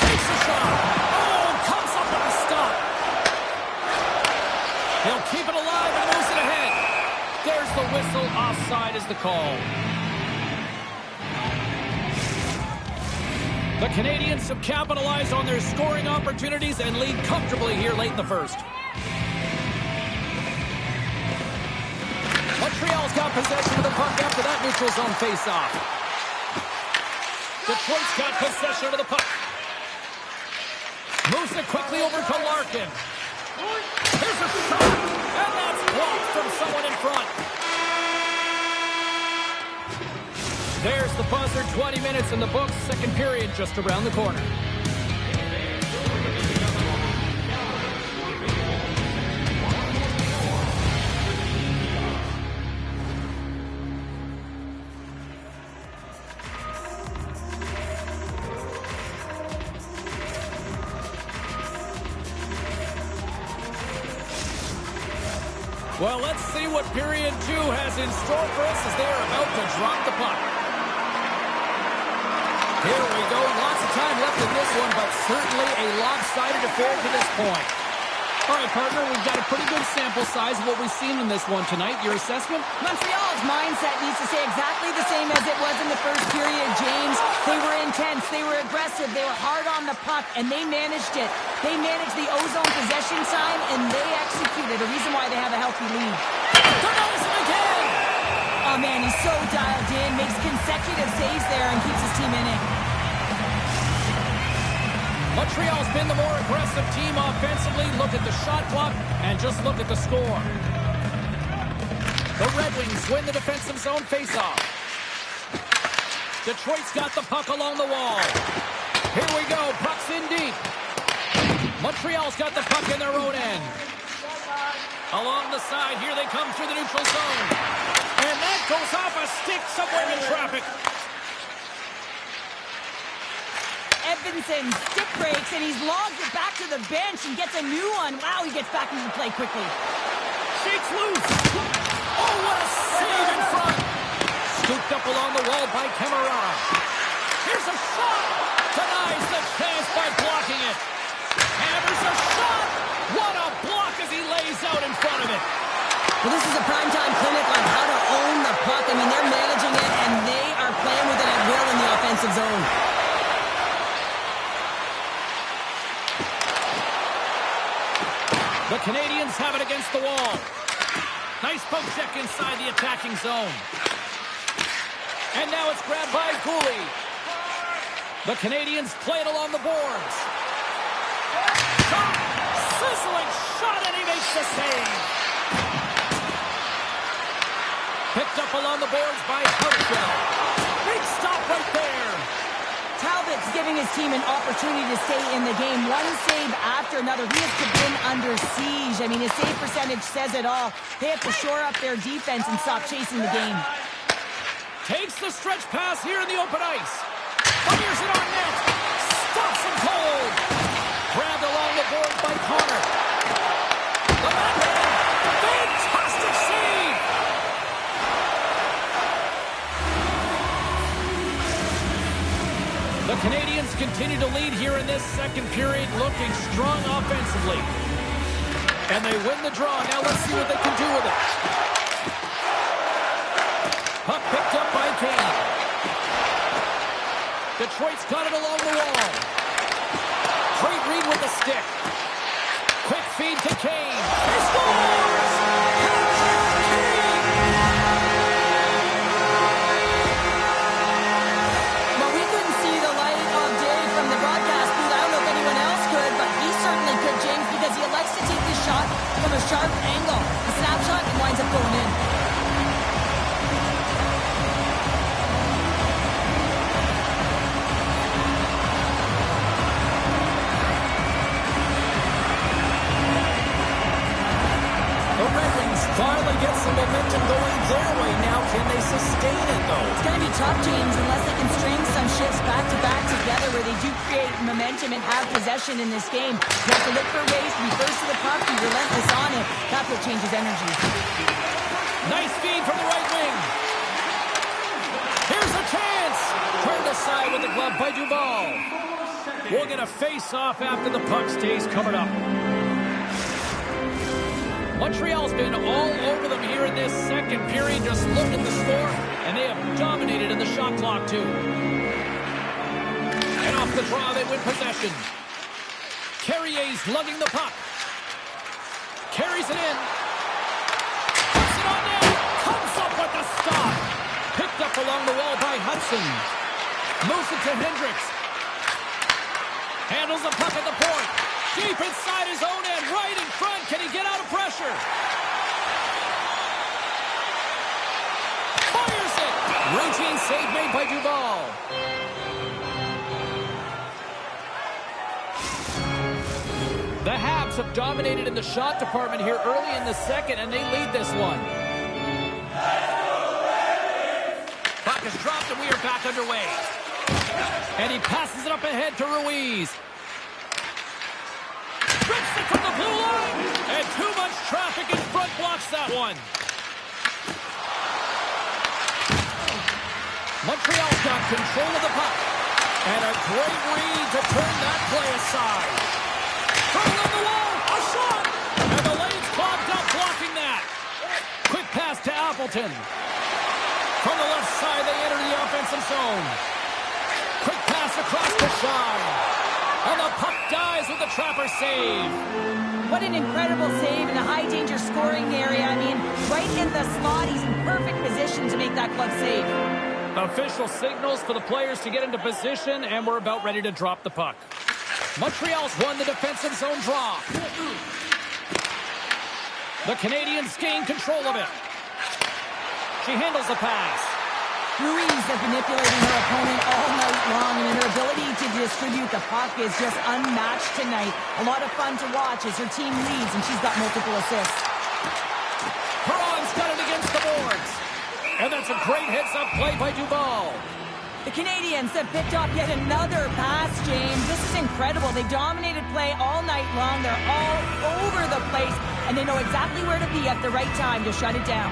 A: Takes a shot. Oh, and comes up with a stop. He'll keep it alive and moves it ahead. There's the whistle. Offside is the call. The Canadiens have capitalized on their scoring opportunities and lead comfortably here late in the first. Montreal's got possession of the puck after that neutral zone faceoff. Detroit's got possession of the puck. Moves it quickly over to Larkin. Here's a shot, and that's blocked from someone in front. There's the buzzer. 20 minutes in the books. Second period just around the corner. Well, let's see what period 2 has in store for us as they are about to drop the puck. Here we go. Lots of time left in this one, but certainly a lopsided affair to this point.
C: All right, partner, we've got a pretty good sample size of what we've seen in this one tonight. Your assessment?
B: Montreal's mindset needs to stay exactly the same as it was in the first period, James. They were intense, they were aggressive, they were hard on the puck, and they managed it. They managed the ozone possession sign, and they executed. A reason why they have a healthy lead.
A: Again!
B: Oh, man, he's so dialed in, makes consecutive saves there, and keeps his team in it.
A: Montreal's been the more aggressive team offensively. Look at the shot clock and just look at the score. The Red Wings win the defensive zone faceoff. Detroit's got the puck along the wall. Here we go. Puck's in deep. Montreal's got the puck in their own end. Along the side, here they come through the neutral zone.
D: And that goes off a stick somewhere in traffic.
B: Edvinsson stick breaks, and he's logged it back to the bench and gets a new one. Wow, he gets back into the play quickly.
D: Shakes loose.
A: Oh, what a save in front. Scooped up along the wall by Camara. Here's a shot. Denies the chance by blocking it. Hammers a shot. What a block as he lays out in front of it.
B: Well, this is a primetime clinic on how to own the puck. I mean, they're managing it, and they are playing with it at will in the offensive zone.
A: The Canadiens have it against the wall. Nice poke check inside the attacking zone. And now it's grabbed by Cooley. The Canadiens play it along the boards.
D: Shot! Sizzling shot, and he makes the save.
A: Picked up along the boards by Hurtfeld.
D: Big stop right there.
B: Talbot's giving his team an opportunity to stay in the game. One save after another. He has been under siege. I mean, his save percentage says it all. They have to shore up their defense and stop chasing the game.
A: Takes the stretch pass here in the open ice. Fires it on net. Stops him cold. Grabbed along the boards by Connor. The backhand. Fantastic save. The Canadiens continue to lead here in this second period, looking strong offensively. And they win the draw. Now let's see what they can do with it. Puck picked up by Kane. Detroit's got it along the wall. Great read with the stick. Quick feed to Kane. He scores!
B: Well, we couldn't see the light of day from the broadcast booth. I don't know if anyone else could, but he certainly could, James, because he likes to take the shot from a sharp angle. A snapshot and winds up going in.
A: Finally gets some momentum going their way now. Can they sustain it, though?
B: It's going to be tough, James, unless they can string some shifts back-to-back together where they do create momentum and have possession in this game. You have to look for ways to be first to the puck, be relentless on it. That's what changes energy.
A: Nice feed from the right wing. Here's a chance. Turned aside with the glove by Duval. We'll get a face-off after the puck stays covered up. Montreal's been all over them here in this second period. Just look at the score, and they have dominated in the shot clock, too. And off the draw, they win possession. Carrier's lugging the puck. Carries it in. Puts it on net. Comes up with the stop. Picked up along the wall by Hudson. Moves it to Hendricks. Handles the puck at the point. Deep inside his own end, right in front. Can he get out of pressure? Fires it. Routine save made by Duval. The Habs have dominated in the shot department here early in the second, and they lead this one. Puck is dropped, and we are back underway. And he passes it up ahead to Ruiz. Rips it from the blue line, and too much traffic in front blocks that that one. Montreal's got control of the puck. And a great read to turn that play aside. Thrown on the wall. A shot. And the lane's clogged up blocking that. Quick pass to Appleton. From the left side, they enter the offensive zone. Quick pass across to Shine. And the puck dies with the trapper save.
C: What an incredible save in a high-danger scoring area. I mean, right in the slot. He's in perfect position to make that glove save.
A: Official signals for the players to get into position, and we're about ready to drop the puck. Montreal's won the defensive zone draw. The Canadiens gain control of it. She handles the pass.
C: Ruiz has manipulating her opponent all night long, and her ability to distribute the puck is just unmatched tonight. A lot of fun to watch as her team leads, and she's got multiple assists.
A: Perron's got it against the boards. And that's a great heads-up play by Duval.
C: The Canadiens have picked up yet another pass, James. This is incredible. They dominated play all night long. They're all over the place, and they know exactly where to be at the right time to shut it down.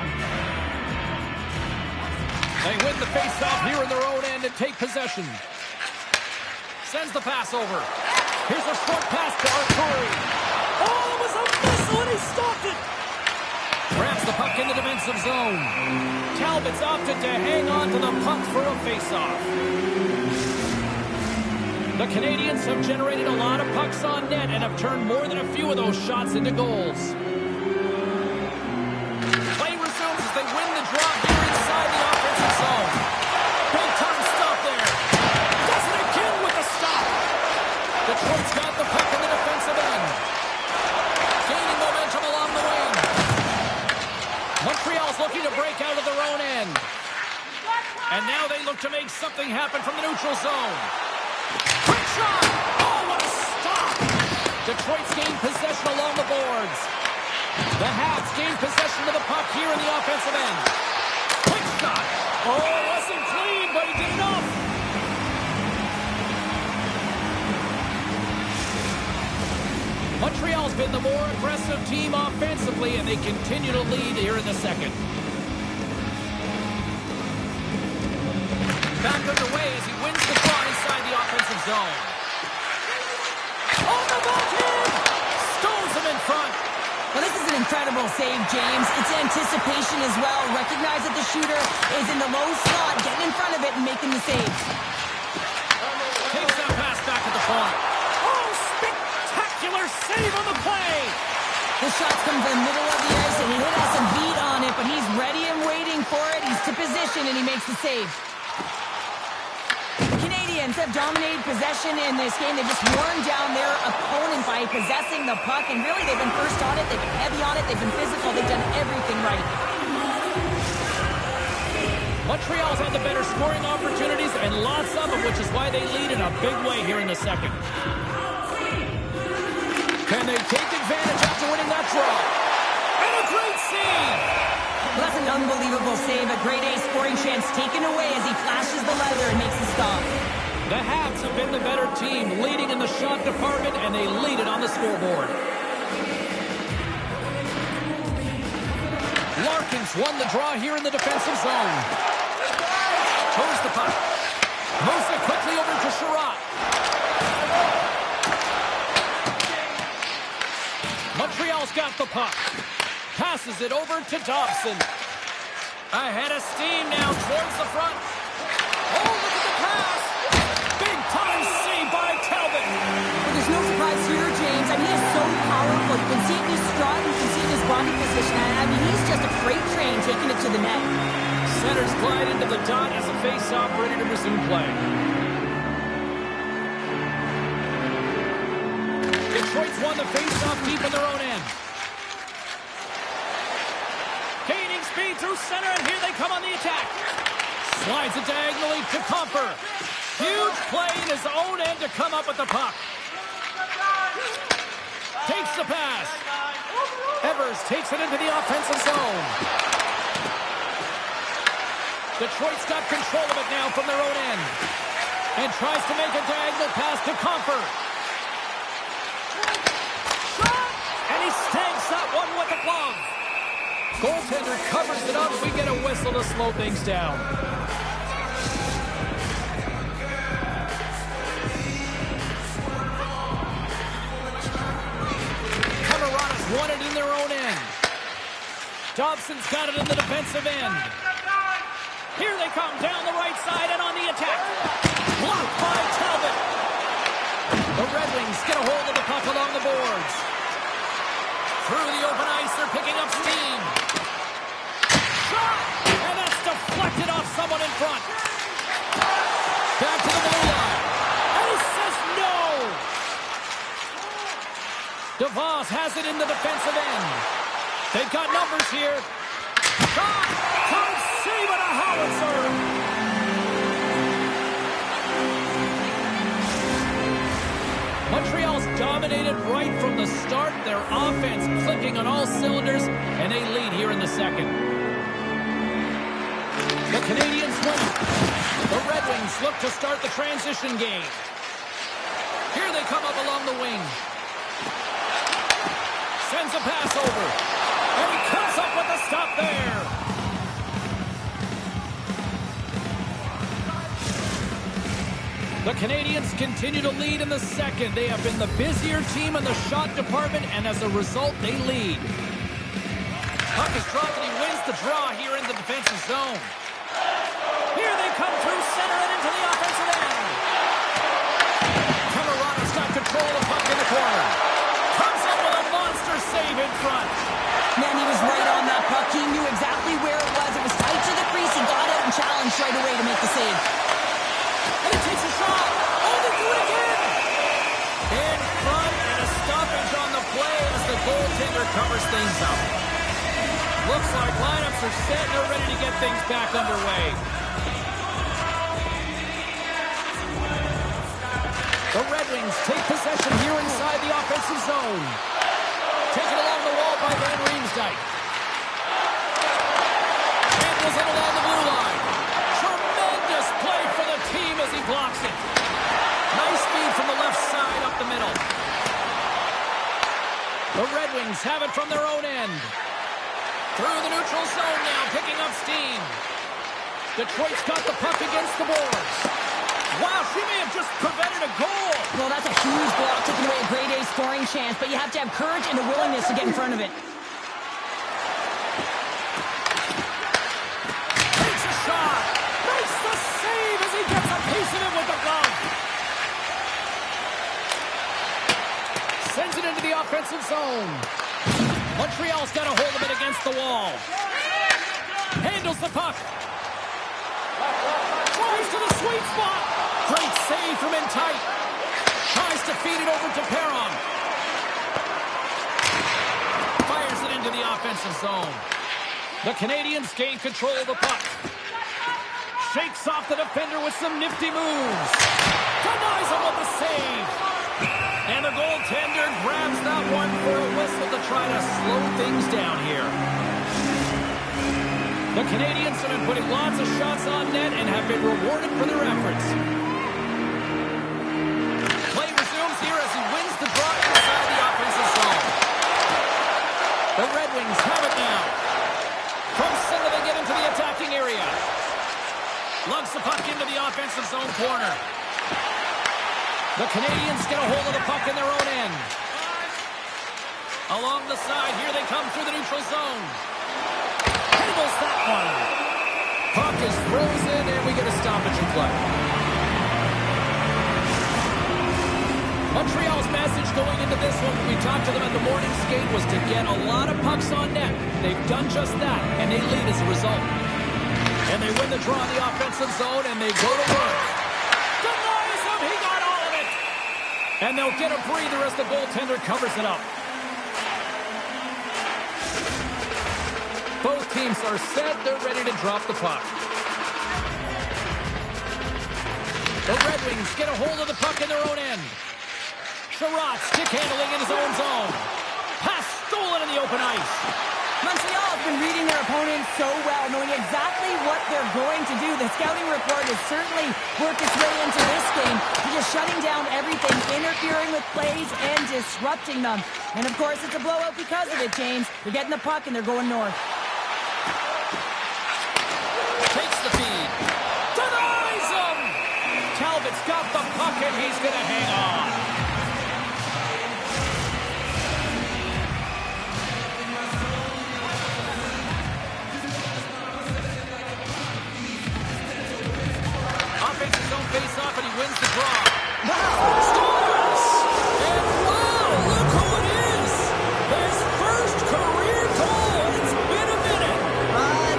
A: They win the face-off here in their own end and take possession. Sends the pass over. Here's a short pass to Arturi.
D: Oh, it was a missile, and he stopped it.
A: Grabs the puck in the defensive zone. Talbot's opted to hang on to the puck for a face-off. The Canadiens have generated a lot of pucks on net and have turned more than a few of those shots into goals. Play resumes as they win the draw here inside the offensive zone. Big-time stop there. Does it again with the stop. Detroit's got the puck in the defensive end. Gaining momentum along the wing. Montreal's looking to break out of their own end. And now they look to make something happen from the neutral zone. Quick shot! Oh, what a stop! Detroit's gained possession along the boards. The Habs gain possession of the puck here in the offensive end. Quick shot! Oh, it wasn't clean, but he did enough. Montreal's been the more aggressive team offensively, and they continue to lead here in the second. Back underway as he wins the draw inside the offensive zone. On the backhand! Stones him in front.
C: Well, this is an incredible save, James. It's anticipation as well. Recognize that the shooter is in the low slot, getting in front of it and making the save.
A: Takes that pass back at the point.
D: Oh, spectacular save on the play.
C: The shots come from the middle of the ice, and he hit us and beat on it, but he's ready and waiting for it. He's to position, and he makes the save. The Canadiens have dominated possession in this game. They've just worn down their opponent by possessing the puck, and really they've been first on it, they've been heavy on it, they've been physical, they've done everything right.
A: Montreal's had the better scoring opportunities, and lots of them, which is why they lead in a big way here in the second. Can they take advantage after winning that draw? And a great save!
C: Well, that's an unbelievable save. A grade A scoring chance taken away as he flashes the leather and makes the stop.
A: The Habs have been the better team, leading in the shot department, and they lead it on the scoreboard. Larkin's won the draw here in the defensive zone. Toes the puck. Moves it quickly over to Sherratt. Montreal's got the puck. Passes it over to Dobson. Ahead of steam now towards the front. Oh, look at the pass. Big time save by Talbot.
C: Well, there's no surprise here, James. I mean, he is so powerful. You can see it in his stride. You can see it in his body position. I mean, he's just a freight train taking it to the net.
A: Centers glide into the dot as a face-off ready to resume play. Detroit's won the face-off deep in their own end. Gaining speed through center, and here they come on the attack. Slides it diagonally to Comper. Huge play in his own end to come up with the puck. Takes the pass. Evers takes it into the offensive zone. Detroit's got control of it now from their own end. And tries to make a diagonal pass to Comper. And he snags that one with the glove. Goaltender covers it up. We get a whistle to slow things down. Colorado's won it in their own end. Dobson's got it in the defensive end.
D: Here they come down the right side and on the attack. Blocked by Talbot.
A: The Red Wings get a hold of the puck along the boards. Through the open ice, they're picking up steam.
D: Shot! And that's deflected off someone in front.
A: Back to the blue line.
D: And he says no!
A: DeVos has it in the defensive end. They've got numbers here.
D: Shot! Can't save it, a howitzer!
A: Montreal's dominated right from the start. Their offense clicking on all cylinders, and they lead here in the second. The Canadiens win. The Red Wings look to start the transition game. Here they come up along the wing. Sends a pass over. And he comes up with a stop there. The Canadiens continue to lead in the second. They have been the busier team in the shot department, and as a result, they lead. Puck is dropped, and he wins the draw here in the defensive zone.
D: Here they come through center and into the offensive end.
A: Colorado's got control of the puck in the corner. Comes up with a monster save in front.
C: Man, he was right on that puck. He knew exactly where it was. It was tight to the crease. He got out and challenged right away to make the save.
D: And he takes a shot. Oh, they do it again.
A: In front, and a stoppage on the play as the goaltender covers things up. Looks like lineups are set and they're ready to get things back underway. The Red Wings take possession here inside the offensive zone. Taken along the wall by Van Riemsdyk. Handles it along the blue line. Tremendous play for the team as he blocks it. Nice speed from the left side up the middle. The Red Wings have it from their own end. Through the neutral zone now, picking up steam. Detroit's got the puck against the boards. Wow, she may have just prevented a goal.
C: Well, that's a huge block, taking away a grade A scoring chance, but you have to have courage and the willingness to get in front of it.
D: Takes a shot. Makes the save as he gets a piece of it with the glove.
A: Sends it into the offensive zone. Montreal's got a hold of it against the wall. Handles the puck. Tries to the sweet spot. Great save from in tight. Tries to feed it over to Perron. Fires it into the offensive zone. The Canadiens gain control of the puck. Shakes off the defender with some nifty moves. Denies him with the save. And the goaltender grabs that one for a whistle to try to slow things down here. The Canadiens have been putting lots of shots on net and have been rewarded for their efforts. Play resumes here as he wins the draw inside the offensive zone. The Red Wings have it now. From center they get into the attacking area. Lugs the puck into the offensive zone corner. The Canadiens get a hold of the puck in their own end. Along the side, here they come through the neutral zone. Handles that one. Puck is frozen, and we get a stoppage in play. Montreal's message going into this one, when we talked to them at the morning skate, was to get a lot of pucks on net. They've done just that, and they lead as a result. And they win the draw in the offensive zone, and they go to work.
D: Denies him. He got all of it.
A: And they'll get a breather as the goaltender covers it up. Both teams are set. They're ready to drop the puck. The Red Wings get a hold of the puck in their own end. Sherratt stick handling in his own zone. Pass stolen in the open ice.
C: Montreal has been reading their opponent so well, knowing exactly what they're going to do. The scouting report has certainly worked its way into this game. They're just shutting down everything, interfering with plays, and disrupting them. And, of course, it's a blowout because of it, James. They're getting the puck, and they're going north.
A: Takes the feed. Denies him! Talbot's got the puck, and he's going to hang on. Offense his own face-off, and he wins the draw.
C: Wow.
A: Scores! And wow, look who it is! His first career goal! It's been a minute!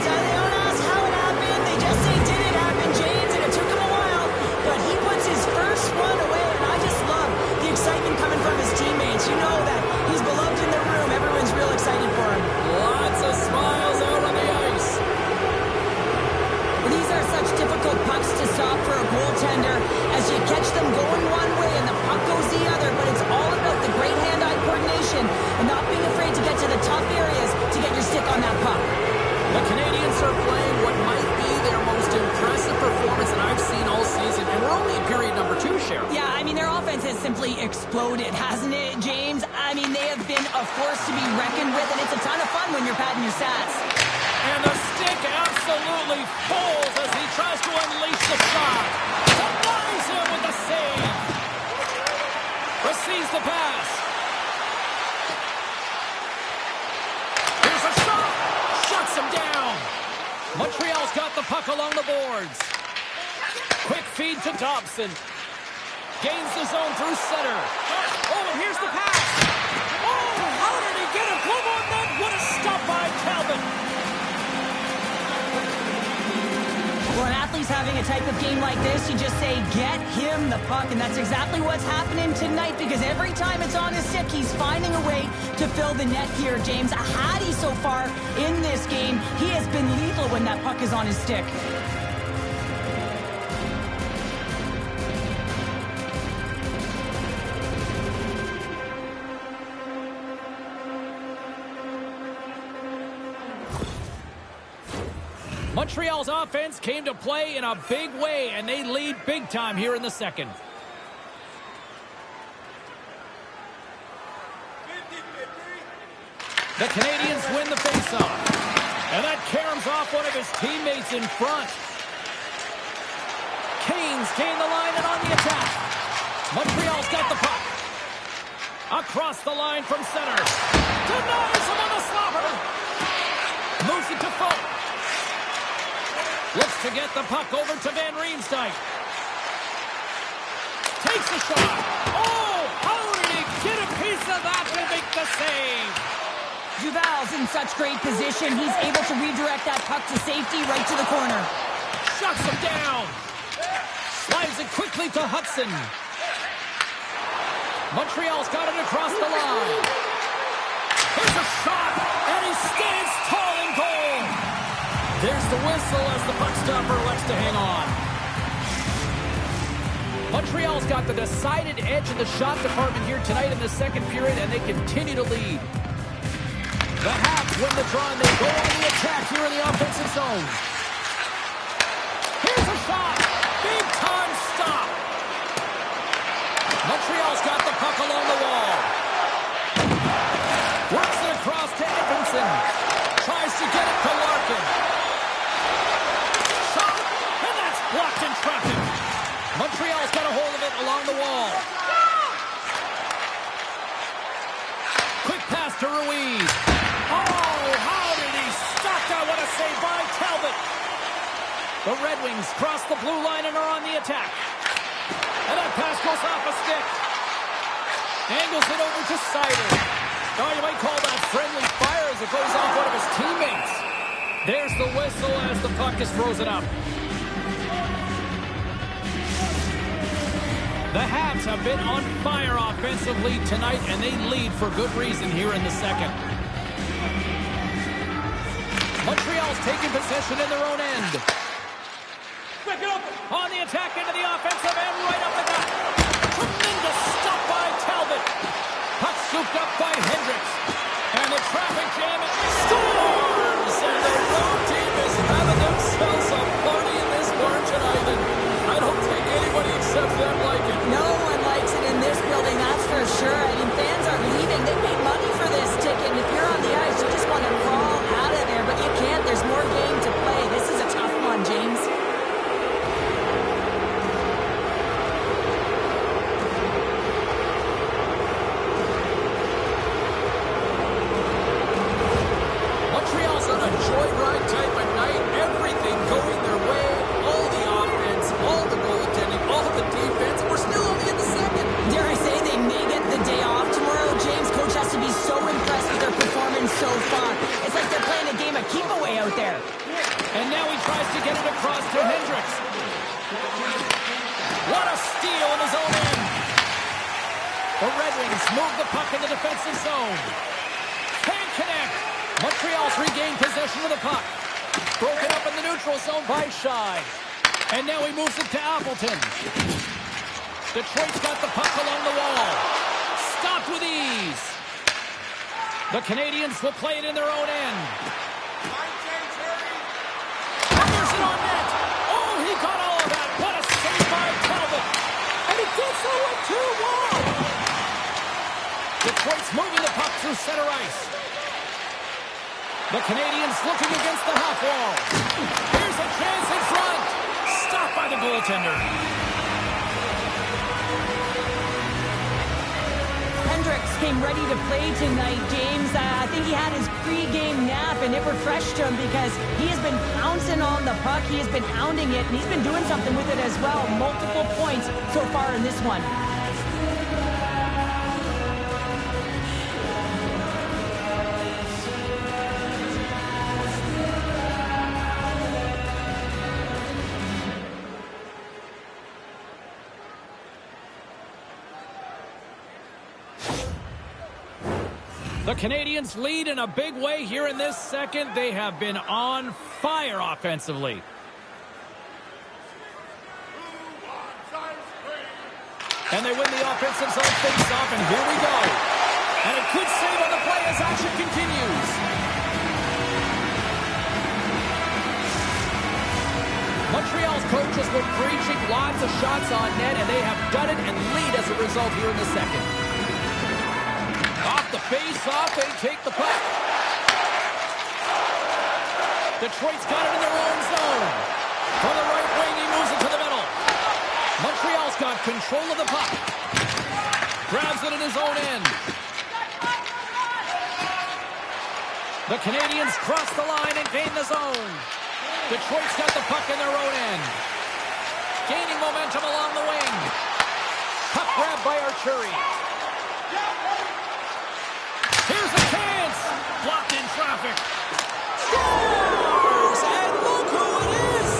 C: They don't ask how it happened. They just say, did it happen, James? And it took him a while. But he puts his first one away, and I just love the excitement coming from his teammates. You know that he's beloved in the room. Everyone's real excited for him.
A: Lots of smiles out on the ice.
C: These are such difficult pucks to stop for a goaltender as you catch them going one way and the puck goes the other, but it's all about the great hand-eye coordination and not being afraid to get to the tough areas to get your stick on that puck.
A: The Canadiens are playing what might be their most impressive performance that I've seen all season, and we're only in period number 2, Cheryl.
C: Yeah, I mean, their offense has simply exploded, hasn't it, James? I mean, they have been a force to be reckoned with, and it's a ton of fun when you're padding your stats.
A: And the stick absolutely falls as he tries to unleash the shot. Denies him with the save. Receives the pass. Here's a shot. Shuts him down. Montreal's got the puck along the boards. Quick feed to Dobson. Gains the zone through center. Oh, and here's the pass. Oh, how did he get a glove on that? What a stop by Talbot.
C: Well, an athlete's having a type of game like this, you just say, get him the puck, and that's exactly what's happening tonight, because every time it's on his stick, he's finding a way to fill the net here, James. Hattie so far in this game, he has been lethal when that puck is on his stick.
A: Montreal's offense came to play in a big way, and they lead big time here in the second. The Canadiens win the faceoff. And that caroms off one of his teammates in front. Canes gain the line and on the attack. Montreal's got the puck. Across the line from center. Denies him on the slobber. Moves it to Folk. Looks to get the puck over to Van Riemsdyk. Takes a shot. Oh, how did he get a piece of that to make the save?
C: Duval's in such great position. He's able to redirect that puck to safety right to the corner.
A: Shuts him down. Slides it quickly to Hudson. Montreal's got it across the line. Here's a shot, and he stands tall in goal. There's the whistle as the puck stopper elects to hang on. Montreal's got the decided edge in the shot department here tonight in the second period, and they continue to lead. The Habs win the draw, and they go on the attack here in the offensive zone. Here's a shot. Big time stop. Montreal's got the puck along the wall. Works it across to Edmondson. Tries to get it to Larkin. Shot, and that's blocked in traffic. Montreal's got a hold of it along the wall. Quick pass to Ruiz. Oh, how did he stop that? What a save by Talbot. The Red Wings cross the blue line and are on the attack. And that pass goes off a stick. Angles it over to Seider. Oh, you might call that friendly fire as it goes off one of his teammates. There's the whistle as the puck is frozen up. The Habs have been on fire offensively tonight, and they lead for good reason here in the second. Montreal's taking possession in their own end. On the attack into the offensive end, right up the gut. Tremendous stop by Talbot. Puck scooped up by Hendricks. And the traffic jam scores! And the road team is having themselves a party in this March and Ivan. I don't think anybody except them like it.
C: No one likes it in this building, that's for sure. I mean, fans are leaving. They paid money for this ticket. And if you're on the ice, you just want to crawl out of there. But you can't. There's
A: The Red Wings move the puck in the defensive zone. Can't connect. Montreal's regained possession of the puck. Broken up in the neutral zone by Shai. And now he moves it to Appleton. Detroit's got the puck along the wall. Stopped with ease. The Canadiens will play it in their own end. Fires it on net. Oh, he got all of that. What a save by Talbot. And he did so with 2-1. Detroit's moving the puck through center ice. The Canadiens looking against the half wall. Here's a chance in front. Stopped by the goaltender.
C: Hendricks came ready to play tonight, James. I think he had his pre-game nap, and it refreshed him because he has been pouncing on the puck. He has been hounding it, and he's been doing something with it as well. Multiple points so far in this one.
A: The Canadiens lead in a big way here in this second. They have been on fire offensively. And they win the offensive zone face-off, and here we go. And a good save on the play as action continues. Montreal's coaches were preaching lots of shots on net, and they have done it and lead as a result here in the second. Off the face-off, they take the puck. Detroit's got it in their own zone. From the right wing, he moves it to the middle. Montreal's got control of the puck. Grabs it in his own end. The Canadiens cross the line and gain the zone. Detroit's got the puck in their own end. Gaining momentum along the wing. Puck grabbed by Arturi. Here's the chance. Blocked in traffic. Scores! And look who it is.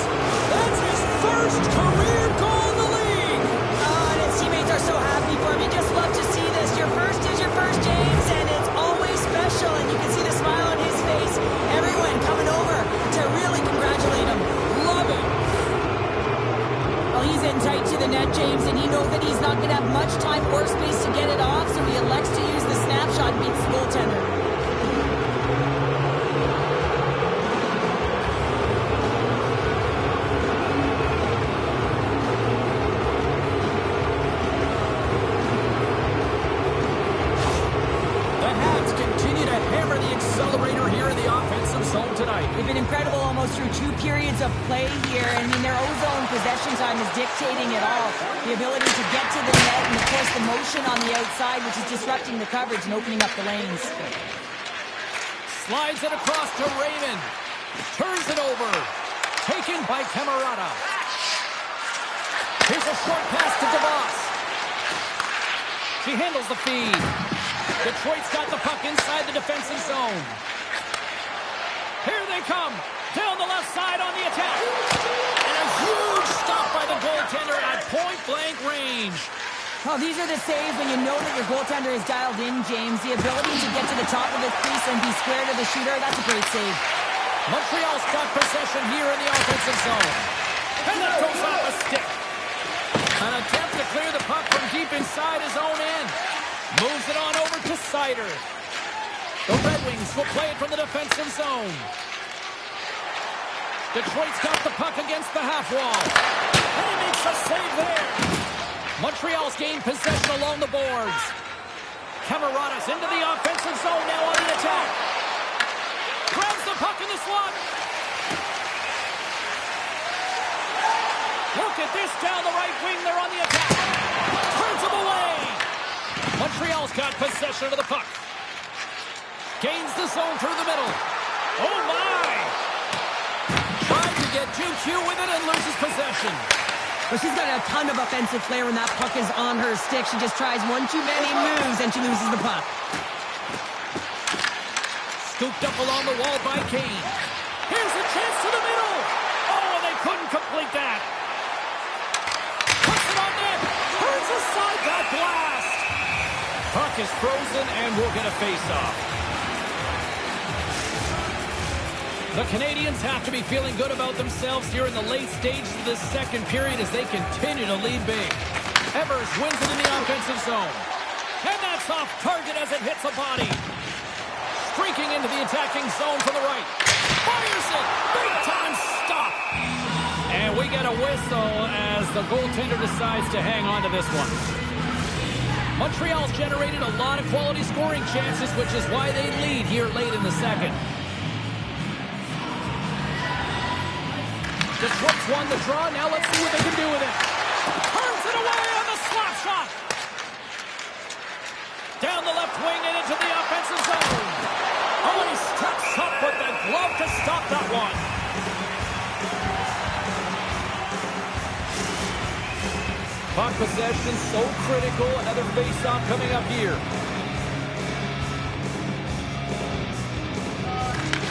A: That's his first career goal in the league.
C: Oh, and his teammates are so happy for him. You just love to see this. Your first is your first, James, and it's always special. And you can see the smile on his face. Everyone coming over to really congratulate him.
A: Love it.
C: Well, he's in tight to the net, James, and he knows that he's not going to have much time or space to get it off, so he elects to use the snapshot and beats the goaltender.
A: The Habs continue to hammer the accelerator here in the offensive zone tonight.
C: They've been incredible almost through 2 periods of play here. I mean, their ozone possession time is dictating it all. The ability to get to the net and, of course, the motion on the outside, which is disrupting the coverage and opening up the lanes.
A: Slides it across to Raymond. Turns it over. Taken by Camarada. Here's a short pass to DeVos. She handles the feed. Detroit's got the puck inside the defensive zone. Here they come. Down the left side on the attack. And a huge stop by the goaltender at point-blank range.
C: Well, these are the saves when you know that your goaltender is dialed in, James. The ability to get to the top of the crease and be square to the shooter, that's a great save.
A: Montreal's got possession here in the offensive zone. And that goes off a stick. An attempt to clear the puck from deep inside his own end. Moves it on over to Sider. The Red Wings will play it from the defensive zone. Detroit's got the puck against the half wall. And he makes a save there. Montreal's gained possession along the boards. Camarada's into the offensive zone now on the attack. Grabs the puck in the slot. Look at this down the right wing. They're on the attack. Turns him away. Montreal's got possession of the puck. Gains the zone through the middle. Oh, my. Tries to get GQ with it and loses possession.
C: Well, she's got a ton of offensive flair when that puck is on her stick. She just tries one too many moves and she loses the puck.
A: Scooped up along the wall by Kane. Here's a chance to the middle. Oh, they couldn't complete that. Puts it on net. Turns aside that blast. Puck is frozen and we'll get a face-off. The Canadiens have to be feeling good about themselves here in the late stages of this second period as they continue to lead big. Evers wins it in the offensive zone. And that's off target as it hits a body. Streaking into the attacking zone from the right. Fires it! Big time stop! And we get a whistle as the goaltender decides to hang on to this one. Montreal's generated a lot of quality scoring chances, which is why they lead here late in the second. Detroit's won the draw. Now let's see what they can do with it. Turns it away on the slap shot. Down the left wing and into the offensive zone. Oh, and he steps up with the glove to stop that one. Puck possession so critical. Another face-off coming up here.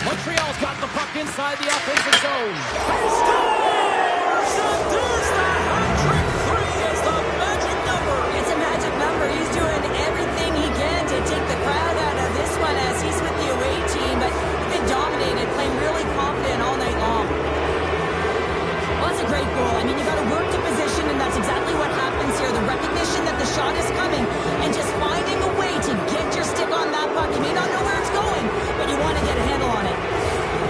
A: Montreal's got the puck inside the offensive zone. He scores! And there's the hat-trick. 3 is the magic number.
C: It's a magic number. He's doing everything he can to take the crowd out of this one as he's with the away team, but he's been dominated, playing really confident all night long. Well, that's a great goal. I mean, you got to work to position, and that's exactly what happens here. The recognition that the shot is coming, and just finding a way to get your stick on that puck. You may not know where it's going, but you want to get a handle on it.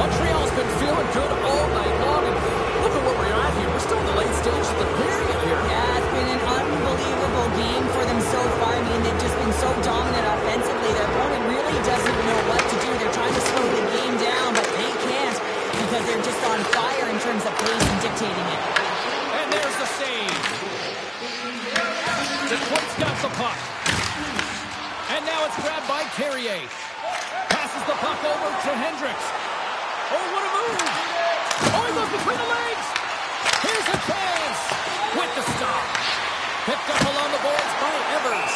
A: Montreal's been feeling good all night long, and look at where we're at here. We're still in the late stage of the period here.
C: Yeah, it's been an unbelievable game for them so far. I mean, they've just been so dominant offensively. Their opponent really doesn't know what to do. They're trying to slow the game down, but they can't because they're just on fire in terms of pace and dictating it.
A: And there's the save. Detroit's got the puck. And now it's grabbed by Carrier. Passes the puck over to Hendricks. Oh, what a move! Oh, he goes between the legs! Here's a chance! With the stop. Picked up along the boards by Evers.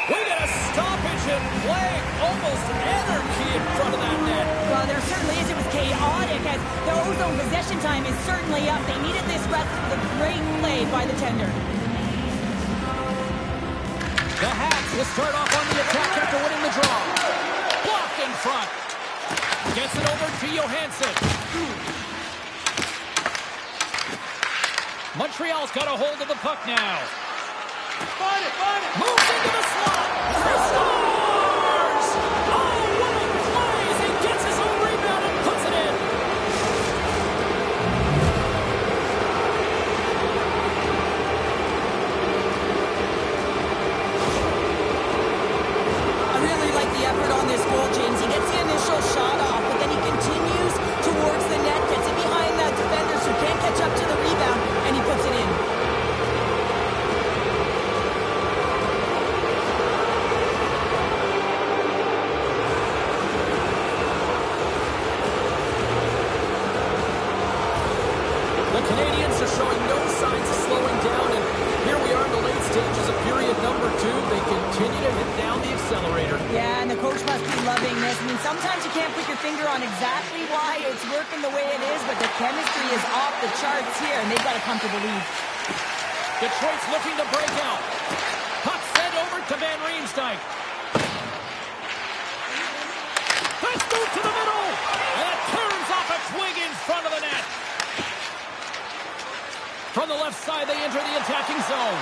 A: We got a stoppage in play. Almost anarchy in front of that net.
C: Well, there certainly is. It was chaotic as the ozone possession time is certainly up. They needed this rest with a great play by the tender.
A: The Hats will start off on the attack after winning the draw. Blocked in front. Gets it over to Johansson. Montreal's got a hold of the puck now.
D: Find it!
A: Moves into the slot. He scores! Oh, what a play as he gets his own rebound and puts it in.
C: I really like the effort on this goal, James. He gets the initial shot off, but then he continues towards the net, gets it behind the defenders who can't catch up to the rebound, and he puts it in.
A: The Canadiens are showing no signs of slowing down, and here we are in the late stages of period number 2. They continue to hit down the accelerator.
C: Yeah, and the coach must be loving this. I mean, sometimes you can't put your finger on exactly why it's working the way it is, but the chemistry is off the charts here, and they've got a comfortable lead.
A: Detroit's looking to break out. Puck sent over to Van Riemsdyk. Let's move to the middle, and it turns off a twig in front of the net. From the left side, they enter the attacking zone.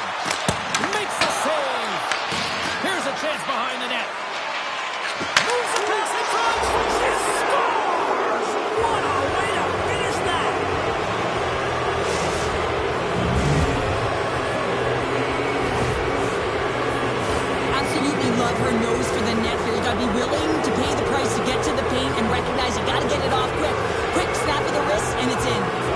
A: Makes the save. Here's a chance behind the net. Moves the pass in front. He scores! What a way to finish that!
C: Absolutely love her nose for the net here. You got to be willing to pay the price to get to the paint and recognize you got to get it off quick. Quick snap of the wrist, and it's in.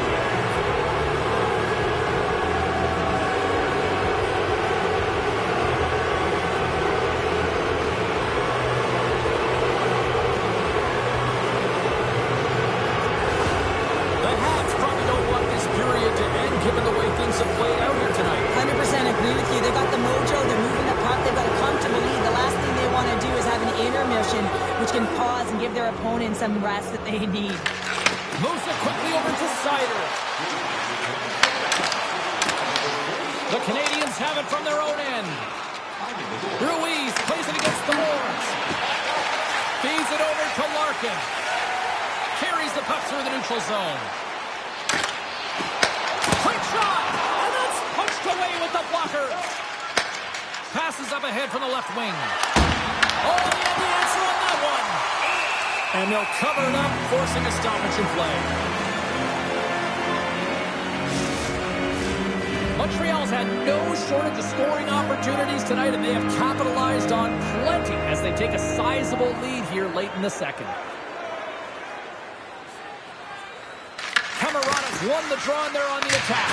A: Given the way things have played out here tonight.
C: 100% agree with you. They got the mojo. They're moving the puck. They've got a comfortable lead. The last thing they want to do is have an intermission, which can pause and give their opponent some rest that they need.
A: Moves it quickly over to Sider. The Canadiens have it from their own end. Ruiz plays it against the boards. Feeds it over to Larkin. Carries the puck through the neutral zone. Quick shot! And that's punched away with the blocker. Passes up ahead from the left wing. Oh, he had the answer on that one. And they'll cover it up, forcing a stoppage in play. Montreal's had no shortage of scoring opportunities tonight, and they have capitalized on plenty as they take a sizable lead here late in the second. Camarada's won the draw, and they're on the attack.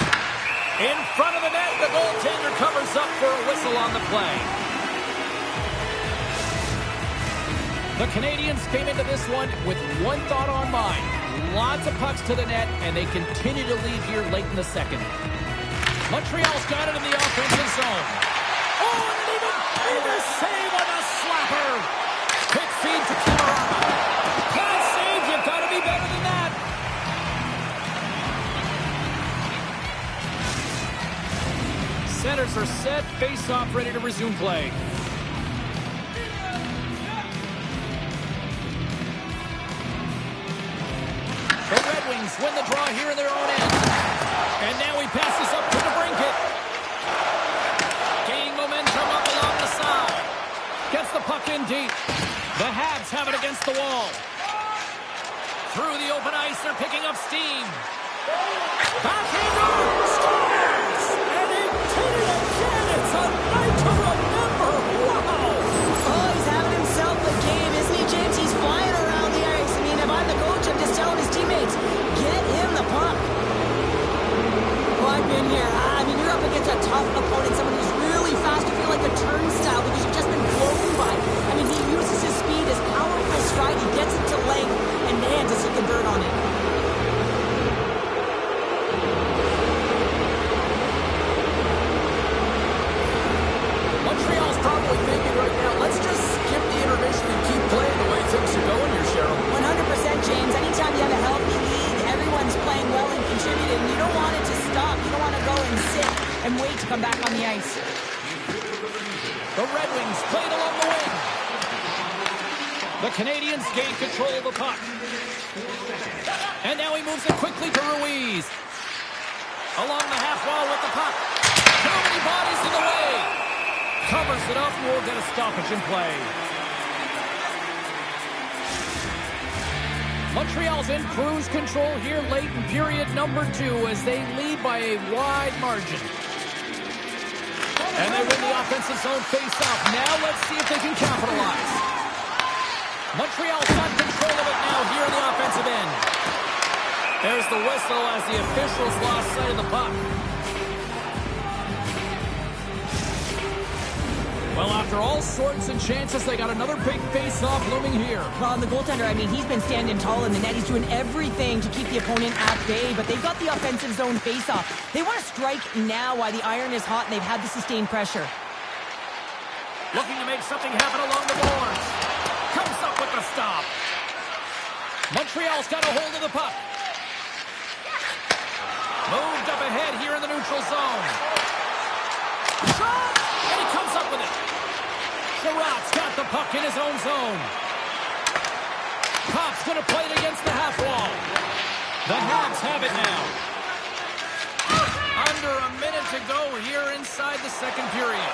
A: In front of the net, the goaltender covers up for a whistle on the play. The Canadiens came into this one with one thought on mind. Lots of pucks to the net, and they continue to lead here late in the second. Montreal's got it in the offensive zone.
D: Oh, and even bigger save on a slapper.
A: Quick feed to Camarada. Pass save, you've got to be better than that. Centers are set, face-off ready to resume play. The Red Wings win the draw here in their own end. And now he passes up to DeBrincat. Gaining momentum up along the side. Gets the puck in deep. The Habs have it against the wall. Through the open ice, they're picking up steam.
D: Backhander scores! And he did it again! It's a night to remember! Wow!
C: Oh, he's having himself a game, isn't he, James? He's flying around the ice. I mean, if I'm the coach, I'm just telling his teammates, get him the puck. Well, I've been here. I mean, you're up against a tough opponent, someone who's really fast. You feel like a turnstile because you've just been blown by. I mean, he uses his speed, his powerful stride. He gets it to length, and man, does he convert on it.
A: Montreal's probably thinking right now, let's just skip the intermission and keep playing the way things are going here, Cheryl.
C: 100%, James. Anytime you have a healthy lead, everyone's playing well and contributing. You don't want it to stop. You don't want to go and sit and wait to come back on the ice.
A: The Red Wings played along the wing. The Canadiens gain control of the puck. And now he moves it quickly to Ruiz. Along the half wall with the puck. Too many bodies in the way. Covers it up and will get a stoppage in play. Montreal's in cruise control here late in period number 2 as they lead by a wide margin. And they win the offensive zone face-off. Now let's see if they can capitalize. Montreal's got control of it now here in the offensive end. There's the whistle as the officials lost sight of the puck. Well, after all sorts of chances, they got another big face-off looming here.
C: Well, and the goaltender, I mean, he's been standing tall in the net. He's doing everything to keep the opponent at bay, but they've got the offensive zone face-off. They want to strike now while the iron is hot, and they've had the sustained pressure.
A: Looking to make something happen along the boards. Comes up with the stop. Montreal's got a hold of the puck. Moved up ahead here in the neutral zone. Shot! And he comes up with it. Sherratt's got the puck in his own zone. Pop's going to play it against the half wall. The Habs have it now. Under a minute to go here inside the second period.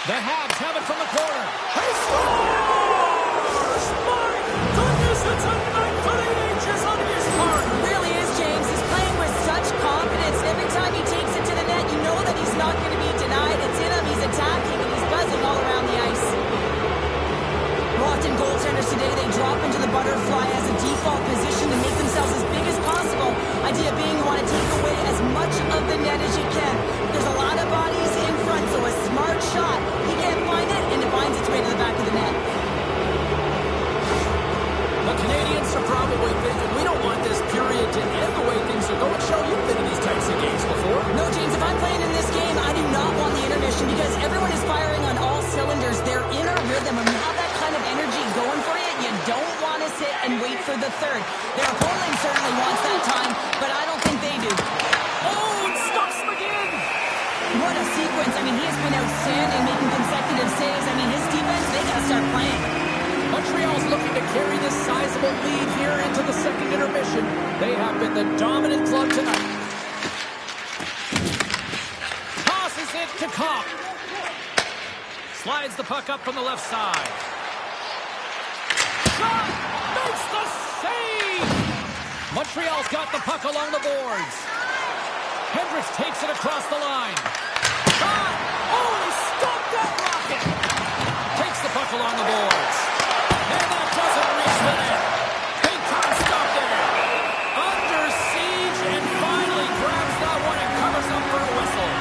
A: The Habs have it from the corner.
D: He scores! My goodness, it's a night for the ages on his part!
C: It really is, James. He's playing with such confidence. Every time he takes it to the net, you know that he's not going to be denied. It's in him. He's attacking, and he's buzzing all around the ice. Often goaltenders today, they drop into the butterfly as a default position to make themselves as big as possible. Idea being you want to take away as much of the net as you can. There's a lot of bodies in front, so a smart shot, he can't find it, and it finds its way to the back of the net.
A: The Canadiens are probably thinking, we don't want this period to end the way things are going. Show you've been in these types of games before.
C: No, James, if I'm playing in this game, I do not want the intermission because everyone is firing on all cylinders. They're in a rhythm. When you have that kind of energy going for you, you don't want to sit and wait for the third. Their opponent certainly wants that time, but I don't think they do.
A: Oh, it stops him again.
C: What a sequence. I mean, he is been outstanding, making consecutive saves. I mean, his defense, they got to start playing.
A: Montreal's looking to carry this sizable lead here into the second intermission. They have been the dominant club tonight. Tosses it to Kopp. Slides the puck up from the left side. Shot! Makes the save! Montreal's got the puck along the boards. Hendricks takes it across the line. Shot! Oh, he stopped that rocket! Takes the puck along the boards. And that doesn't reach the net. Big time stop there. Under siege and finally grabs that one and covers up for a whistle.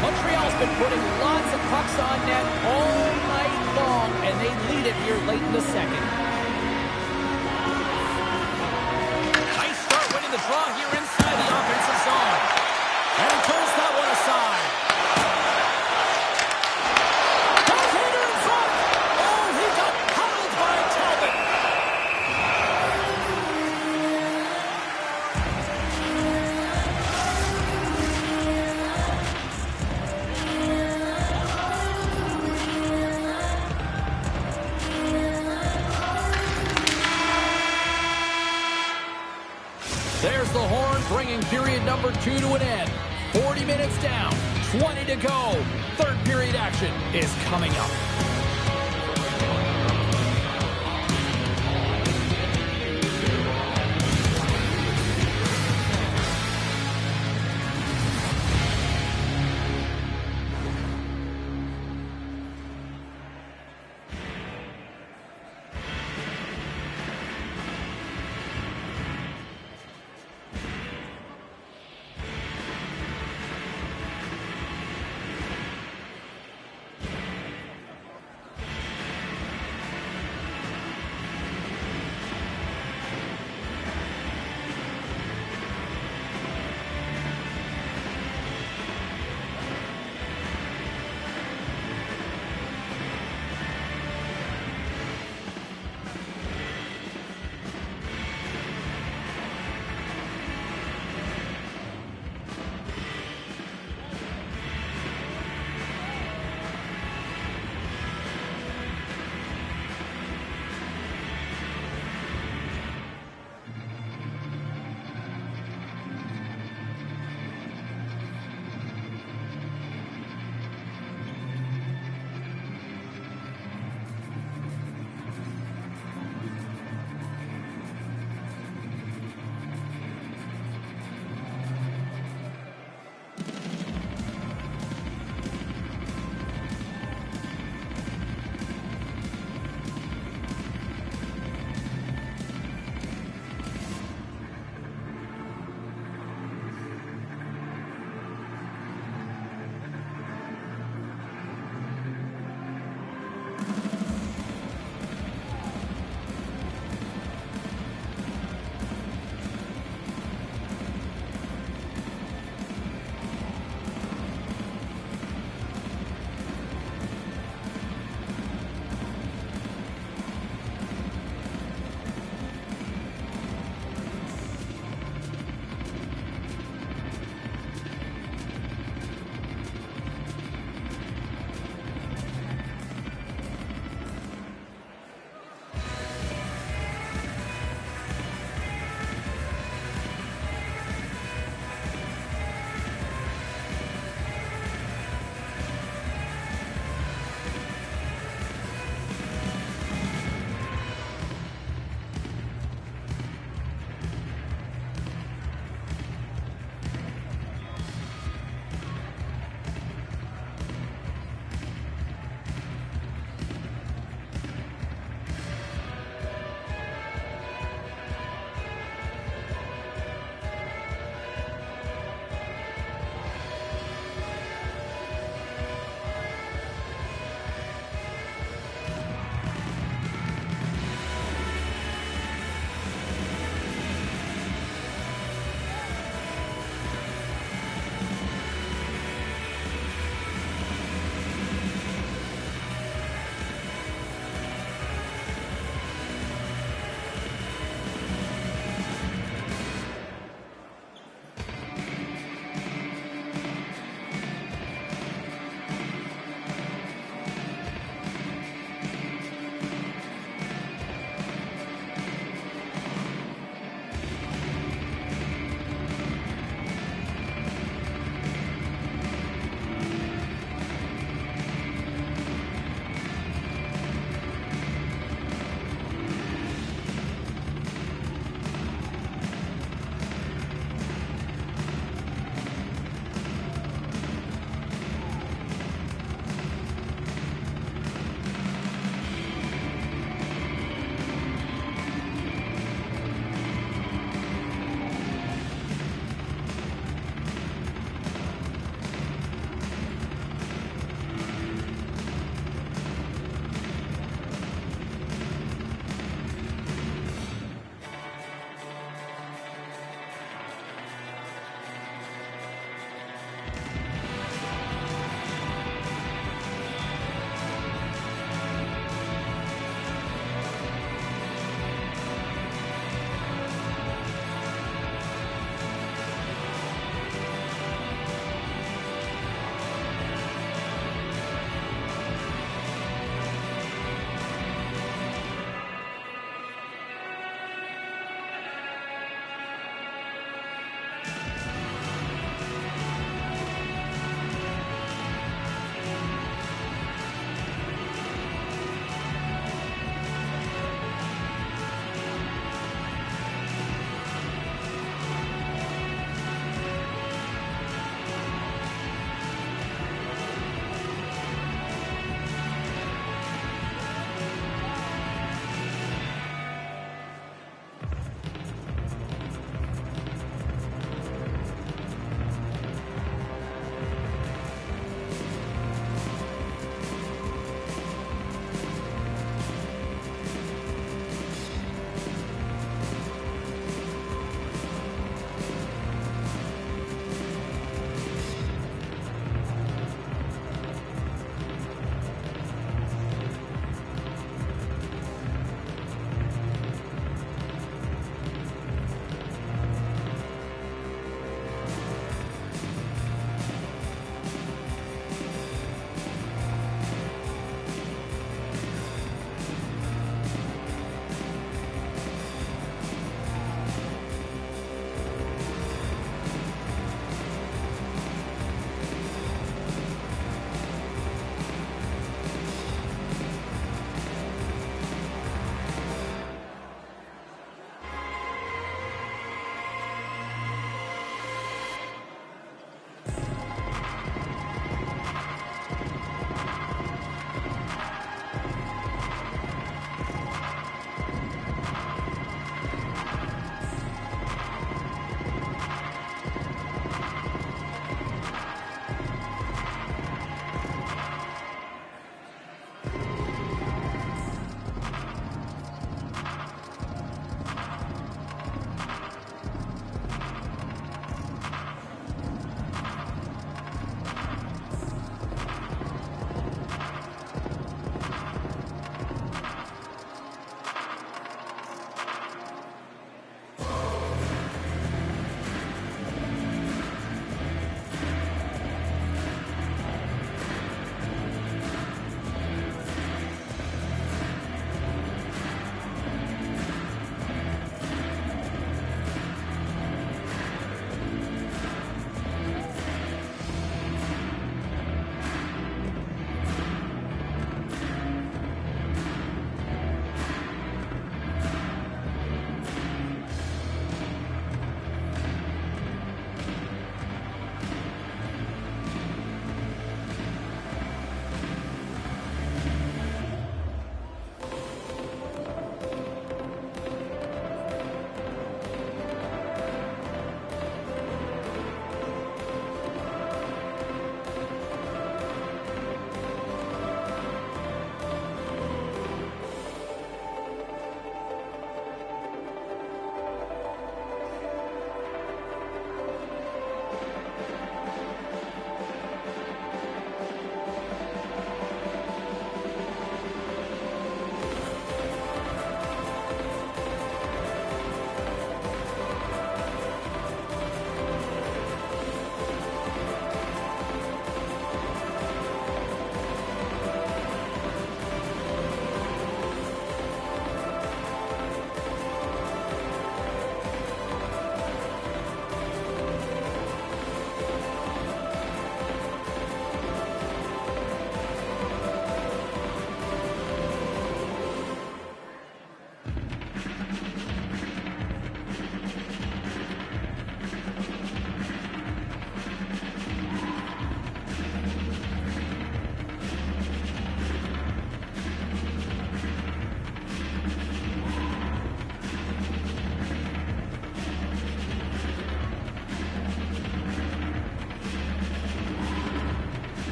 A: Montreal's been putting lots of pucks on net all night long, and they lead it here late in the second. Nice start winning the draw here inside the offensive zone. And he turns that one aside. Goaltender in front. Oh, he got paddled by Talbot. There's the horn, bringing period number 2 to an end. 40 minutes down, 20 to go. Third period action is coming up.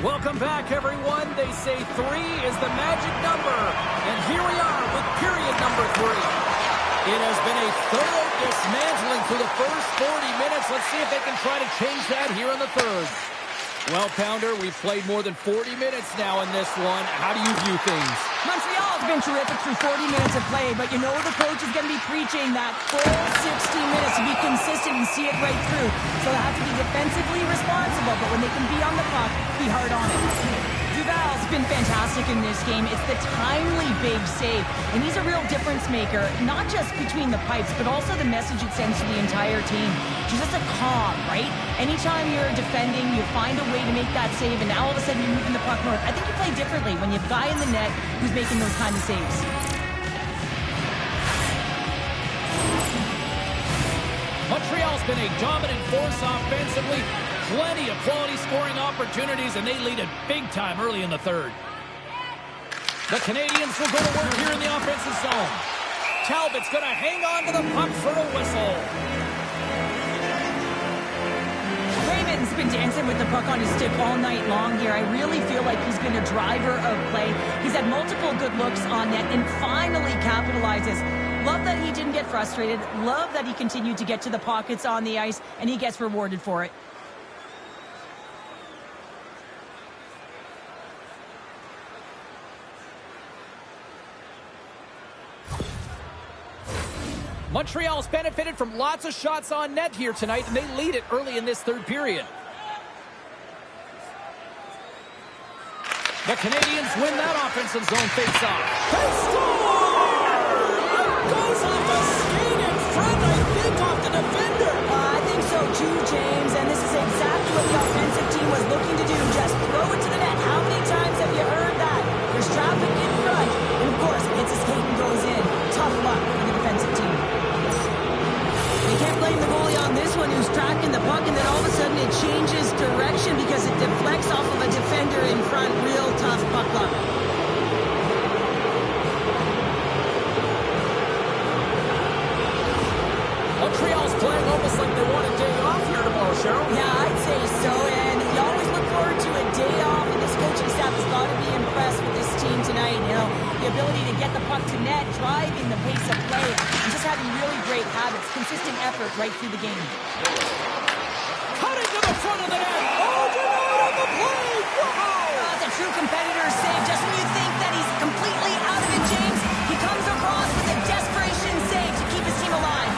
A: Welcome back, everyone. They say 3 is the magic number. And here we are with period number 3. It has been a thorough dismantling through the first 40 minutes. Let's see if they can try to change that here in the third. Well, Pounder, we've played more than 40 minutes now in this one. How do you view things?
C: Montreal's been terrific through 40 minutes of play, but you know the coach is going to be preaching that full 60 minutes to be consistent and see it right through. So they have to be defensively responsible, but when they can be on the puck, be hard on it. Duval's been fantastic in this game. It's the timely big save, and he's a real difference maker, not just between the pipes, but also the message it sends to the entire team. Just a calm, right? Anytime you're defending, you find a way to make that save, and now all of a sudden you're moving the puck north. I think you play differently when you have a guy in the net who's making those kind of saves.
A: Montreal's been a dominant force offensively. Plenty of quality scoring opportunities, and they lead it big time early in the third. The Canadiens will go to work here in the offensive zone. Talbot's going to hang on to the puck for a whistle.
C: Raymond's been dancing with the puck on his stick all night long here. I really feel like he's been a driver of play. He's had multiple good looks on net and finally capitalizes. Love that he didn't get frustrated. Love that he continued to get to the pockets on the ice, and he gets rewarded for it.
A: Montreal's benefited from lots of shots on net here tonight, and they lead it early in this third period. The Canadiens win that offensive zone face-off.
D: They score! It goes off a skate in front, I think, off the defender.
C: I think so too, James, and this is exactly what the offensive team was looking to do. Just throw it to the net. How many times have you heard that? There's traffic in front, and of course, it hits a skate and goes in. Tough luck for the defensive team. You can't blame the goalie on this one who's tracking the puck, and then all of a sudden it changes direction because it deflects off of a defender in front. Real tough puck luck.
A: Montreal's playing almost like they want a day off here tomorrow, Cheryl.
C: Yeah, I'd say so, and you always look forward to a day off, and this coaching staff has got to be impressed with this team tonight. You know, the ability to get the puck to net, driving the pace of play, and just having really great habits, consistent effort right through the game.
A: Cutting to the front of the net. Oh, denied on the play. Wow!
C: That's a true competitor's save. Just when you think that he's completely out of it, James, he comes across with a desperation save to keep his team alive.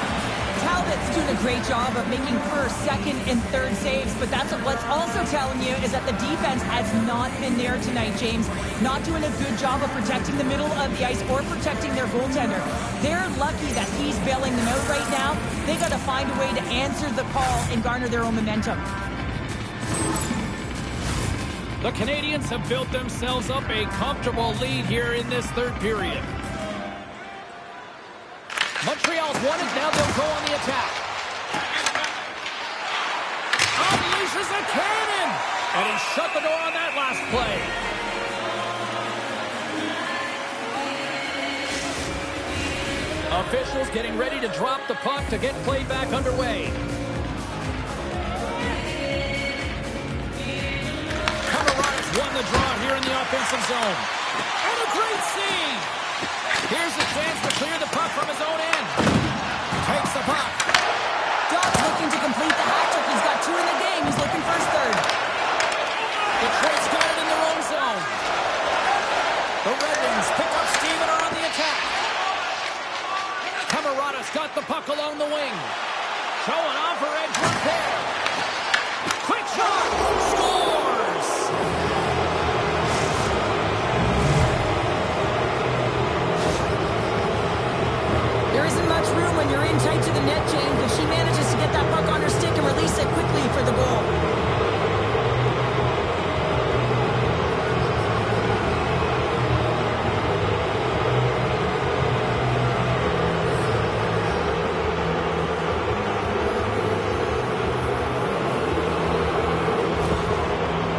C: Talbot's doing a great job of making first, second, and third saves, but that's what's also telling you is that the defense has not been there tonight, James. Not doing a good job of protecting the middle of the ice or protecting their goaltender. They're lucky that he's bailing them out right now. They got to find a way to answer the call and garner their own momentum.
A: The Canadiens have built themselves up a comfortable lead here in this third period. Montreal's won it, now they'll go on the attack. Unleashes a cannon! And he shut the door on that last play. Officials getting ready to drop the puck to get play back underway. Camarada's won the draw here in the offensive zone. And a great save! Here's a chance to clear the puck from his own end. Takes the puck.
C: Dobbs looking to complete the hat trick. He's got 2 in the game. He's looking for his third.
A: Detroit's got it in their own zone. The Red Wings pick up steam and are on the attack. Camarada's got the puck along the wing. Showing off her edge work there. Quick shot. Scores!
C: There isn't much room when you're in tight to the net, James, but she manages to get that puck on her stick and release it quickly for the goal.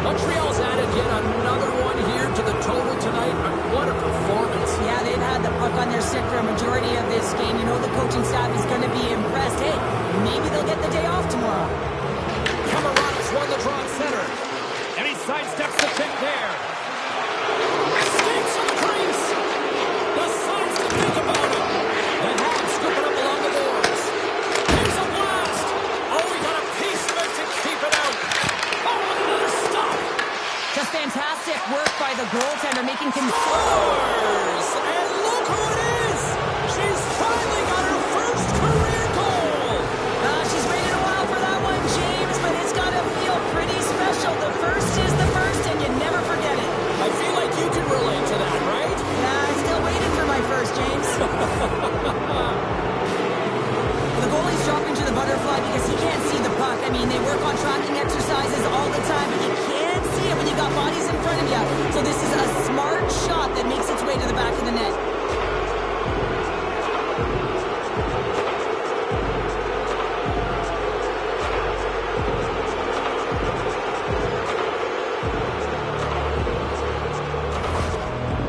A: Montreal's added yet another one here to the total tonight. What a performance.
C: Yeah, they've had the puck on their stick for a majority of this game. You know the coaching staff is going to be impressed. Hey, maybe they'll get the day off tomorrow.
A: Camarada's won the draw at center. And he sidesteps the pick there. Skates to the crease. Decides to think about it. The Habs scoop it up along the boards. Here's a blast. Oh, he got a piece of it to keep it out. Oh, and another stop.
C: Just fantastic work by the goaltender, making
A: Scores! And look who it is! She's finally got her first career goal!
C: She's waited a while for that one, James, but it's got to feel pretty special. The first is the first, and you never forget it.
A: I feel like you can relate to that, right?
C: Yeah, I'm still waiting for my first, James. The goalie's dropping to the butterfly because he can't see the puck. I mean, they work on tracking exercises all the time, but you can't see it when you got bodies in front of you. So this is a smart shot that makes its way to the back of the net.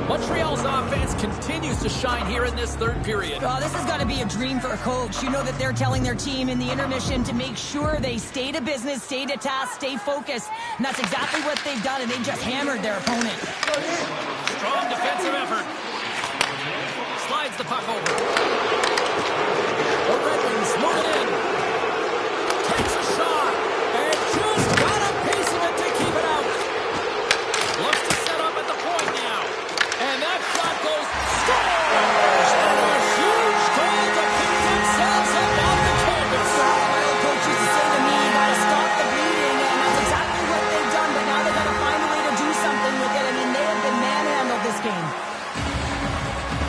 A: Montreal's offense continues to shine here in this third period.
C: Oh, this has got to be a dream for a coach. You know that they're telling their team in the intermission to make sure they stay to business, stay to task, stay focused. And that's exactly what they've done, and they've just hammered their opponent.
A: Strong defensive effort. Slides the puck over. The Red Wings move it in. Takes a shot. And just got a piece of it to keep it out. Looks to set up at the point now. And that shot goes, scores! And a huge goal to pick themselves up off the canvas.
C: My old coach used to say to me, you got to stop the bleeding, and that's exactly what they've done, but now they've got to find a way to do something with it. I mean, they have been manhandled this game.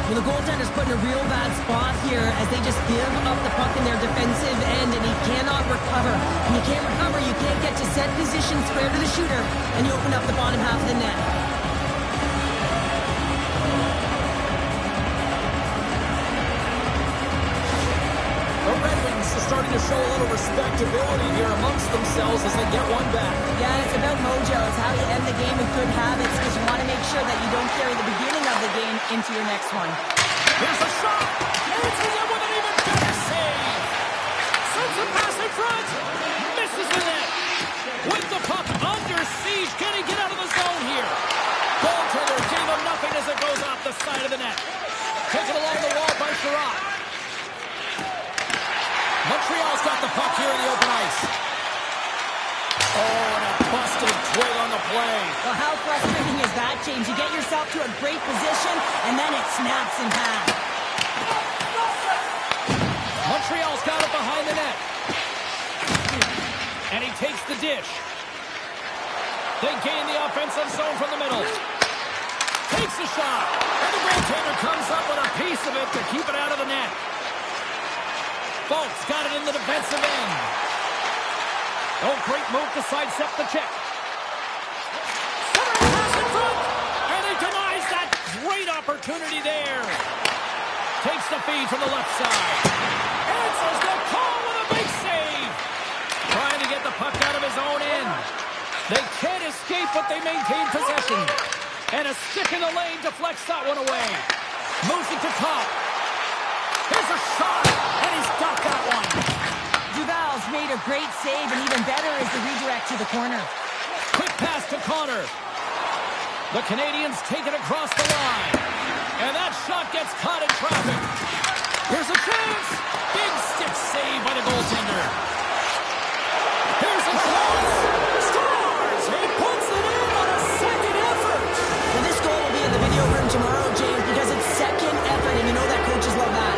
C: Well, the goaltender's put in a real bad spot here as they just give up the puck in their defensive end, and he cannot recover. When you can't recover, you can't get to set position square to the shooter, and you open up the bottom half of the net.
A: The Red Wings are starting to show a little respectability here amongst themselves as they get one back.
C: Yeah, it's about mojo. It's how you end the game with good habits because you want to make sure that you don't carry the beginning of the game into your next one.
A: Here's a shot. Answers it with an even better save. Sends a pass in front. Misses the net. With the puck under siege. Can he get out of the zone here? Goaltender gave him nothing as it goes off the side of the net. Taken along the wall by Sherratt. Montreal's got the puck here in the open ice. Oh, and a busted twig on the play.
C: Well, how frustrating is that, James? You get yourself to a great position, and then it snaps in half.
A: Montreal's got it behind the net. And he takes the dish. They gain the offensive zone from the middle. Takes the shot. And the goaltender comes up with a piece of it to keep it out of the net. Folks got it in the defensive end. Oh, great move to sidestep the check. Center pass in front. And he denies that great opportunity there. Takes the feed from the left side. Answers the call with a big save. Trying to get the puck out of his own end. They can't escape, but they maintain possession. And a stick in the lane deflects that one away. Moves it to top. Here's a shot, and he's got that one.
C: Duval's made a great save, and even better is the redirect to the corner.
A: Quick pass to Connor. The Canadians take it across the line. And that shot gets caught in traffic. Here's a chance. Big stick save by the goaltender. Here's a chance. Scores! He puts it in on a second effort.
C: Well, this goal will be in the video room tomorrow, James, because it's second effort, and you know that coaches love that.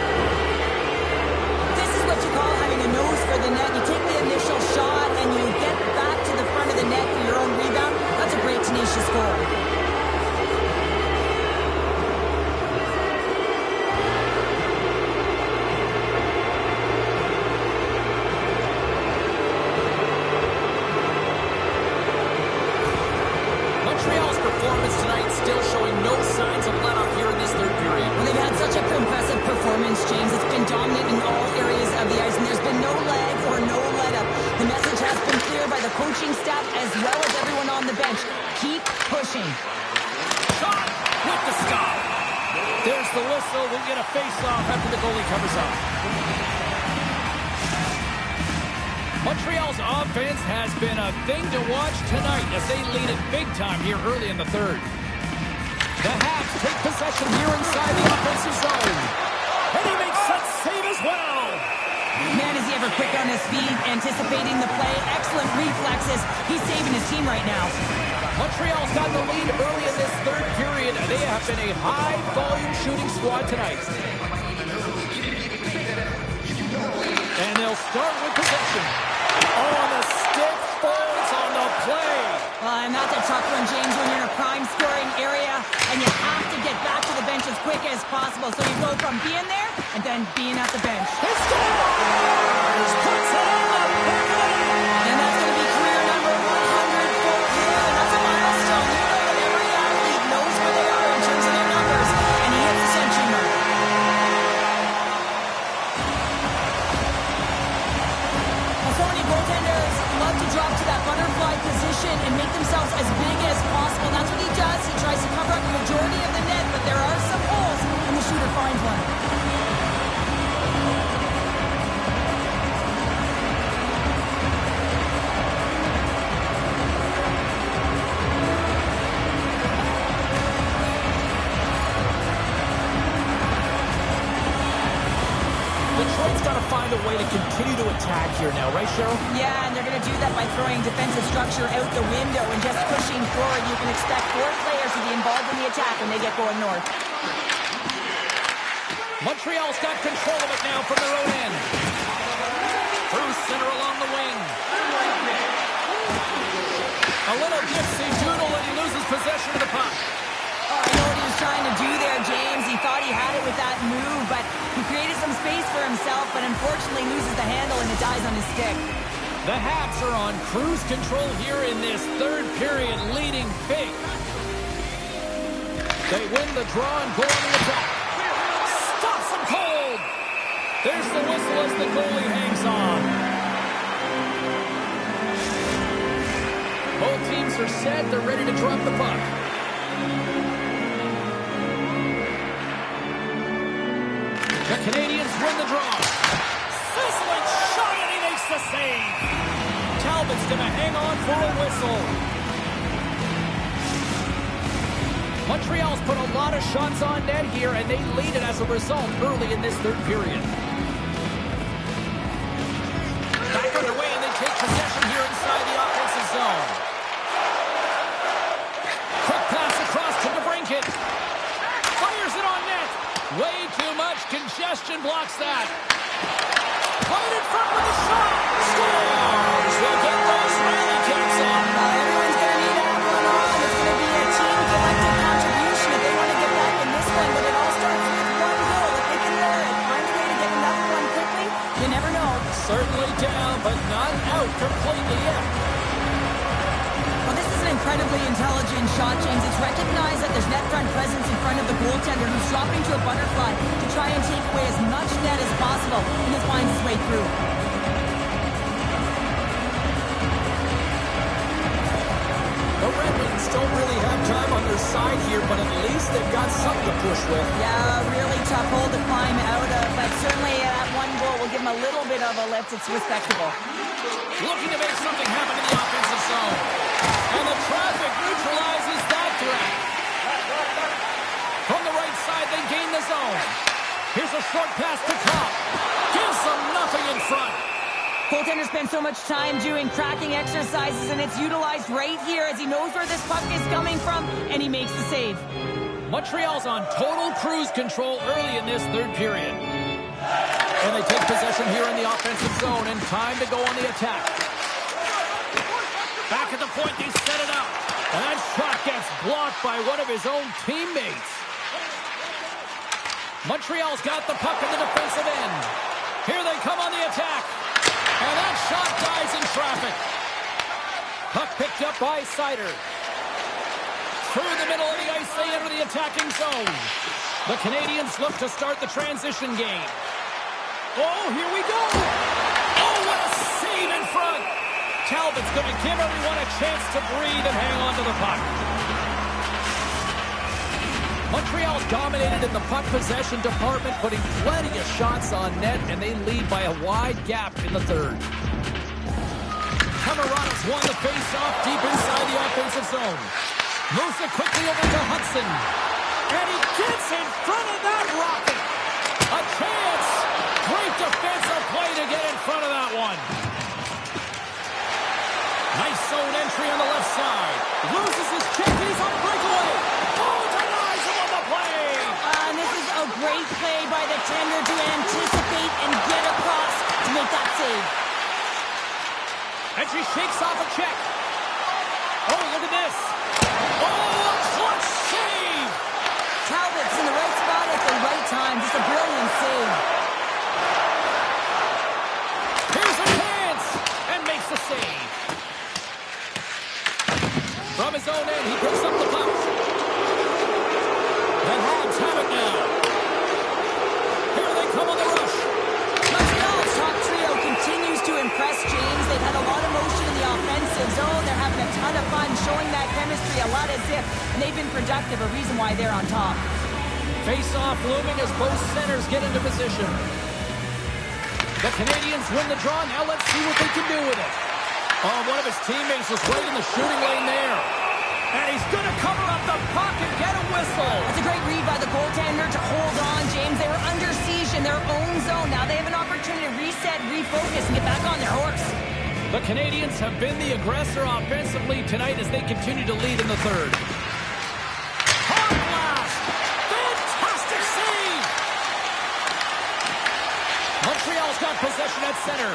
C: This is what you call having a nose for the net. You take the initial shot, and you get back to the front of the net for your own rebound. That's a great, tenacious goal.
A: Still showing no signs of let up here in this third period.
C: Well, they've had such an impressive performance, James. It's been dominant in all areas of the ice, and there's been no lag or no let up. The message has been clear by the coaching staff as well as everyone on the bench. Keep pushing.
A: Shot with the stop. There's the whistle. We'll get a face-off after the goalie covers up. Montreal's offense has been a thing to watch tonight as they lead it big time here early in the third. The Habs take possession here inside the offensive zone.
D: And he makes that save as well.
C: Man, is he ever quick on his feet, anticipating the play. Excellent reflexes. He's saving his team right now.
A: Montreal's got the lead early in this third period. They have been a high-volume shooting squad tonight. And they'll start with possession.
D: On the stick, folds on the play.
C: Well, and that's a tough one, James, when you're in a prime scoring area and you have to get back to the bench as quick as possible. So you go from being there and then being at the bench.
D: He scores! Puts it on the play.
C: And that's going to be career number 100 for him. And that's a milestone. You know that every athlete knows where they are in terms of their numbers. And he hits the century mark. So many goaltenders love to drop to that butterfly position and make themselves as big as possible. That's what he does. He tries to cover up the majority of the net, but there are some holes, and the shooter finds one.
A: Detroit's got to find a way to continue to attack here now, right, Cheryl?
C: Yeah, and they're going to do that by throwing defensive structure out the window and just pushing forward. You can expect 4 players to be involved in the attack when they get going north.
A: Montreal's got control of it now from their own end. Through center along the wing. A little gypsy doodle and he loses possession of the puck.
C: Oh, I know what he was trying to do there, James. He thought he had it with that move, but he created some space for himself, but unfortunately loses the handle and it dies on his stick.
A: The Habs are on cruise control here in this third period, leading big. They win the draw and go on the attack. Stops them cold. There's the whistle as the goalie hangs on. Both teams are set. They're ready to drop the puck. The Canadiens win the draw.
D: Sizzling shot, and he makes the save.
A: Talbot's going to hang on for a whistle. Montreal's put a lot of shots on net here, and they lead it as a result early in this third period. Back underway, and they take possession here inside the offensive zone. Quick pass across to DeBrincat. Fires it on net. Way too much congestion blocks that.
D: Right in front with a shot.
A: Scores! We'll get those rally caps on.
C: Everyone's going to need to have one on. It's going to be a team collective contribution if they want to get back in this one, but it all starts with one goal. If they can find a way to get another one quickly, you never know.
A: Certainly down, but not out completely yet.
C: Well, this is an incredibly intelligent shot, James. It's recognized that there's net front presence in front of the goaltender who's dropping to a butterfly to try and take away as much net as possible, and it finds its way through.
A: The Red Wings don't really have time on their side here, but at least they've got something to push with.
C: Yeah, really tough hole to climb out of, but certainly that one goal will give them a little bit of a lift. It's respectable.
A: Looking to make something happen in the offensive zone. And the traffic neutralizes that threat. From the right side, they gain the zone. Here's a short pass to Kopp. Gives them nothing in front.
C: Goaltenders spend so much time doing cracking exercises, and it's utilized right here as he knows where this puck is coming from, and he makes the save.
A: Montreal's on total cruise control early in this third period. And they take possession here in the offensive zone, and time to go on the attack. Back at the point, they set it up. And that shot gets blocked by one of his own teammates. Montreal's got the puck in the defensive end. Here they come on the attack. And that shot dies in traffic. Puck picked up by Sider. Through the middle of the ice, they enter the attacking zone. The Canadiens look to start the transition game. Oh, here we go. Oh, what a save in front. Talbot's going to give everyone a chance to breathe and hang on to the puck. Montreal's dominated in the puck possession department, putting plenty of shots on net, and they lead by a wide gap in the third. Camarada's won the face-off deep inside the offensive zone. Moves it quickly over to Hudson.
D: And he gets in front of that rocket.
A: A chance! Great defensive play to get in front of that one. Nice zone entry on the left side. Loses his check. He's on the breakaway. Oh, denies him on the play.
C: And this is a great play by the tender to anticipate and get across to make that save.
A: And she shakes off a check. Oh, look at this. Oh, a clutch save.
C: Talbot's in the right spot at the right time. Just a brilliant save.
A: Here's a chance. And makes the save. From his own end, he picks up the puck. The Habs have it now. Here they come on the rush.
C: Montreal's top trio continues to impress, James. They've had a lot of motion in the offensive zone. They're having a ton of fun, showing that chemistry, a lot of zip, and they've been productive, a reason why they're on top.
A: Face-off looming as both centers get into position. The Canadiens win the draw. Now let's see what they can do with it. Oh, one of his teammates was right in the shooting lane there.
D: And he's going to cover up the puck and get a whistle.
C: That's a great read by the goaltender to hold on, James. They were under siege in their own zone. Now they have an opportunity to reset, refocus, and get back on their horse.
A: The Canadiens have been the aggressor offensively tonight as they continue to lead in the third.
D: Hard blast. Fantastic save.
A: Montreal's got possession at center.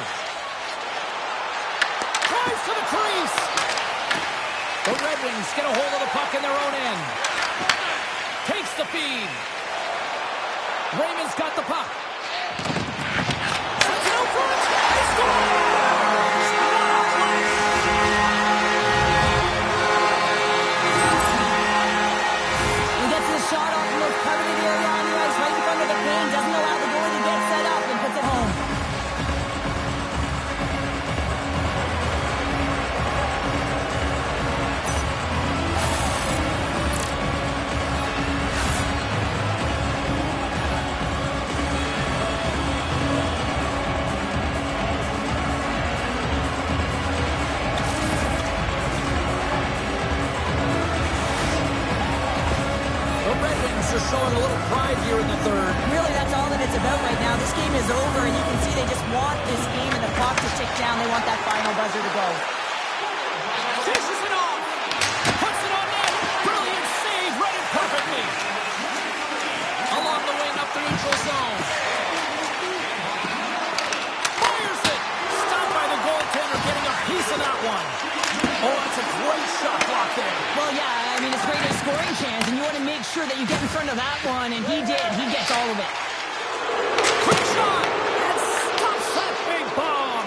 A: Drives to the crease. The Red Wings get a hold of the puck in their own end. Takes the feed. Raymond's got the puck.
D: Sends it out front. He scores!
C: He gets the shot off the most coveted area on the ice, right in front of the pane. Doesn't allow the goalie to get set up and puts it home.
A: Showing a little pride here in the third.
C: Really, that's all that it's about right now. This game is over, and you can see they just want this game and the clock to tick down. They want that final buzzer to go.
A: Dishes it off. Puts it on net. Brilliant save. Read it perfectly. Along the wing up the neutral zone. Fires it. Stopped by the goaltender, getting a piece of that one. Oh, that's a great shot block there.
C: Well, yeah, I mean, it's great a scoring chance, and you want to make sure that you get in front of that one, and he did. He gets all of it.
A: Quick shot. And stops that big bomb.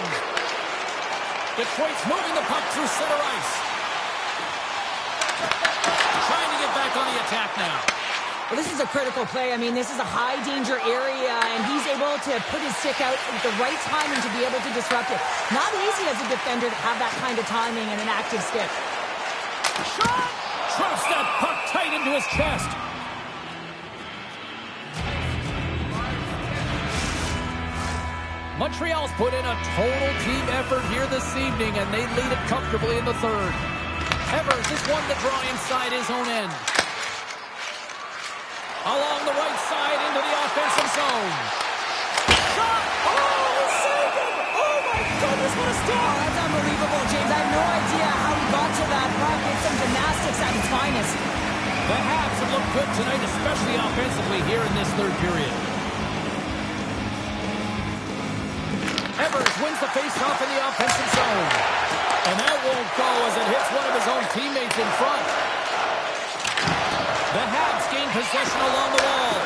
A: Detroit's moving the puck through center ice. Trying to get back on the attack now.
C: Well, this is a critical play. I mean, this is a high-danger area, and he's able to put his stick out at the right timing to be able to disrupt it. Not easy as a defender to have that kind of timing and an active stick.
A: Shot! Traps that puck tight into his chest. Montreal's put in a total team effort here this evening, and they lead it comfortably in the third. Evers has won the draw inside his own end. Along the right side into the offensive zone.
D: Shot! Oh, saved it! Oh, my goodness, what a
C: Oh,
D: stop!
C: that's unbelievable, James. I have no idea how he got to that puck. It's some gymnastics at its finest.
A: The Habs have looked good tonight, especially offensively here in this third period. Evers wins the faceoff in the offensive zone. And that won't go as it hits one of his own teammates in front. The Habs gain possession along the wall.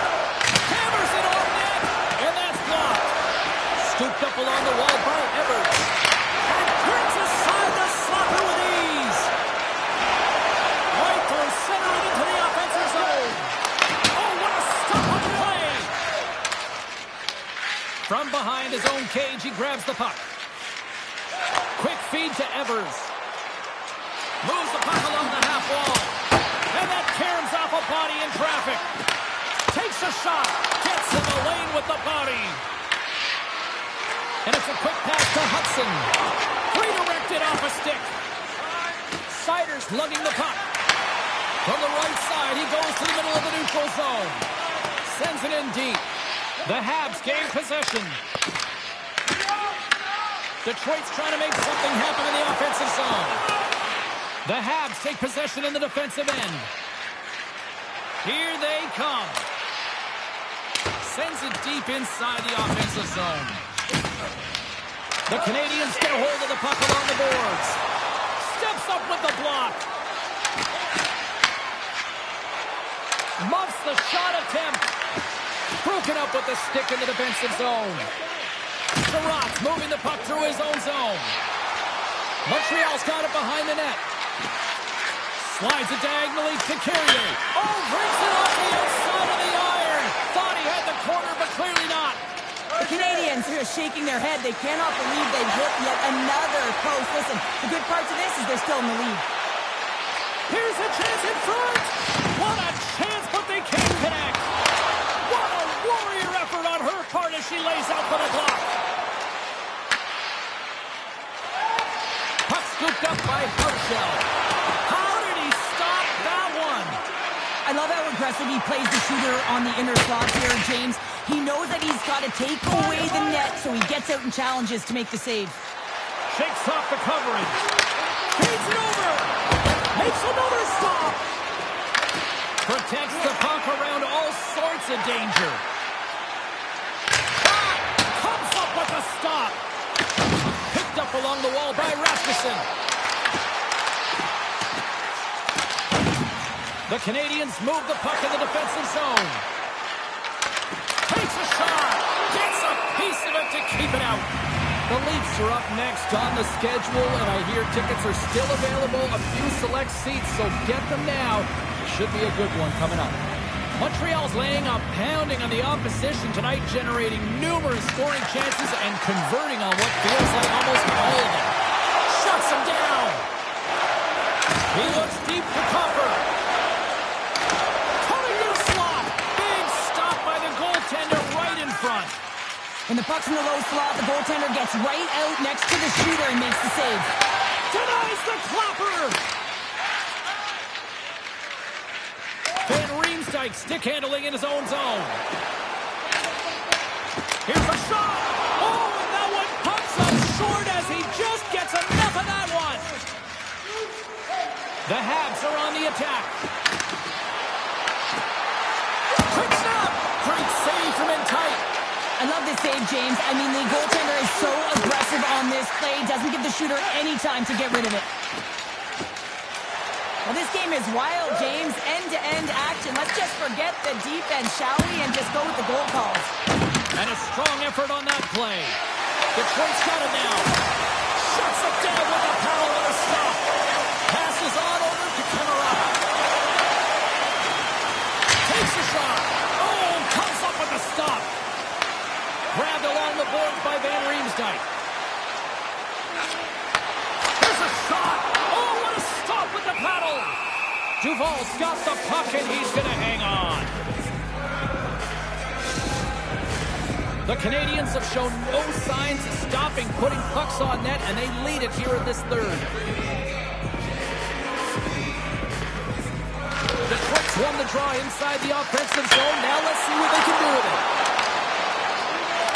A: Hammers it on net, and that's blocked. Scooped up along the wall by Evers.
D: And turns aside the slapper with ease.
A: Right through center and into the offensive zone. Oh, what a stop on play. From behind his own cage, he grabs the puck. Quick feed to Evers. Moves the puck along the half wall. And that caroms off a body in traffic. Takes a shot. Gets in the lane with the body. And it's a quick pass to Hudson. Redirect Lifted off a stick. Siders lugging the puck. From the right side, he goes to the middle of the neutral zone. Sends it in deep. The Habs gain possession. Detroit's trying to make something happen in the offensive zone. The Habs take possession in the defensive end. Here they come. Sends it deep inside the offensive zone. The Canadiens get a hold of the puck along the boards. Steps up with the block. Muffs the shot attempt. Broken up with the stick in the defensive zone. Sherratt's moving the puck through his own zone. Montreal's got it behind the net. Slides it diagonally to Carrier. Oh, breaks it off the outside of the iron. Thought he had the corner, but clearly not.
C: The Canadiens are shaking their head. They cannot believe they've hit yet another post. Listen, the good part to this is they're still in the lead.
A: Here's a chance in front. What a chance, but they can't connect. What a warrior effort on her part as she lays out for the block. Puck scooped up by Herschel. How did he stop that one?
C: I love how aggressive he plays the shooter on the inner slot here, James. He knows that he's got to take away the net, so he gets out and challenges to make the save.
A: Shakes off the coverage. Feeds it over. Makes another stop. Protects the puck around all sorts of danger. Comes up with a stop. Picked up along the wall by Rasmussen. The Canadiens move the puck in the defensive zone. Takes a shot. Gets a piece of it to keep it out. The Leafs are up next on the schedule, and I hear tickets are still available. A few select seats, so get them now. Should be a good one coming up. Montreal's laying a pounding on the opposition tonight, generating numerous scoring chances and converting on what feels like almost all of them. Shuts him down. He looks deep to Copper. Coming to the slot. Big stop by the goaltender right in front.
C: When the puck's in the low slot, the goaltender gets right out next to the shooter and makes the save.
A: Denies the clapper. Van Riemsdyk stick handling in his own zone. Here's a shot. Oh, and that one comes up short as he just gets enough of that one. The Habs are on the attack. Quick snap. Great save from in tight.
C: I love this save, James. I mean, the goaltender is so aggressive on this play. Doesn't give the shooter any time to get rid of it. Well, this game is wild, James. End-to-end action. Let's just forget the defense, shall we, and just go with the goal calls.
A: And a strong effort on that play. Detroit's got it now. Shuts it down with a paddle and a stop. Passes on over to Camarada. Takes a shot. Oh, comes up with a stop. Grabbed along the boards by Van Riemsdyk. Here's a shot. Oh, what a stop with the paddle. Duval's got the puck, and he's going to hang on. The Canadiens have shown no signs of stopping putting pucks on net, and they lead it here in this third. Detroit's won the draw inside the offensive zone. Now let's see what they can do with it.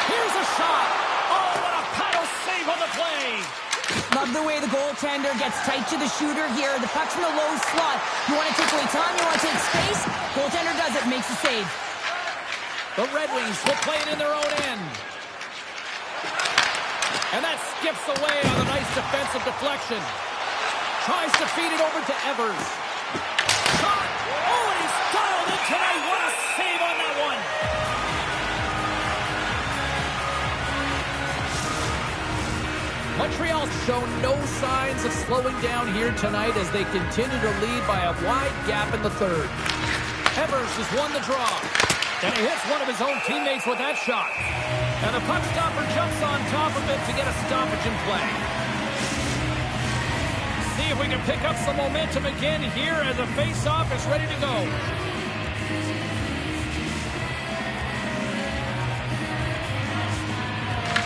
A: Here's a shot. Oh, what a paddle save on the play.
C: Love the way the goaltender gets tight to the shooter here. The puck's in the low slot. You want to take away time, you want to take space. Goaltender does it, makes the save.
A: The Red Wings will play it in their own end. And that skips away on a nice defensive deflection. Tries to feed it over to Evers. Shot! Oh, and he's dialed it tonight. What a save on that one. Montreal's shown no signs of slowing down here tonight as they continue to lead by a wide gap in the third. Evers has won the draw. And he hits one of his own teammates with that shot. And the puck stopper jumps on top of it to get a stoppage in play. See if we can pick up some momentum again here as the face-off is ready to go.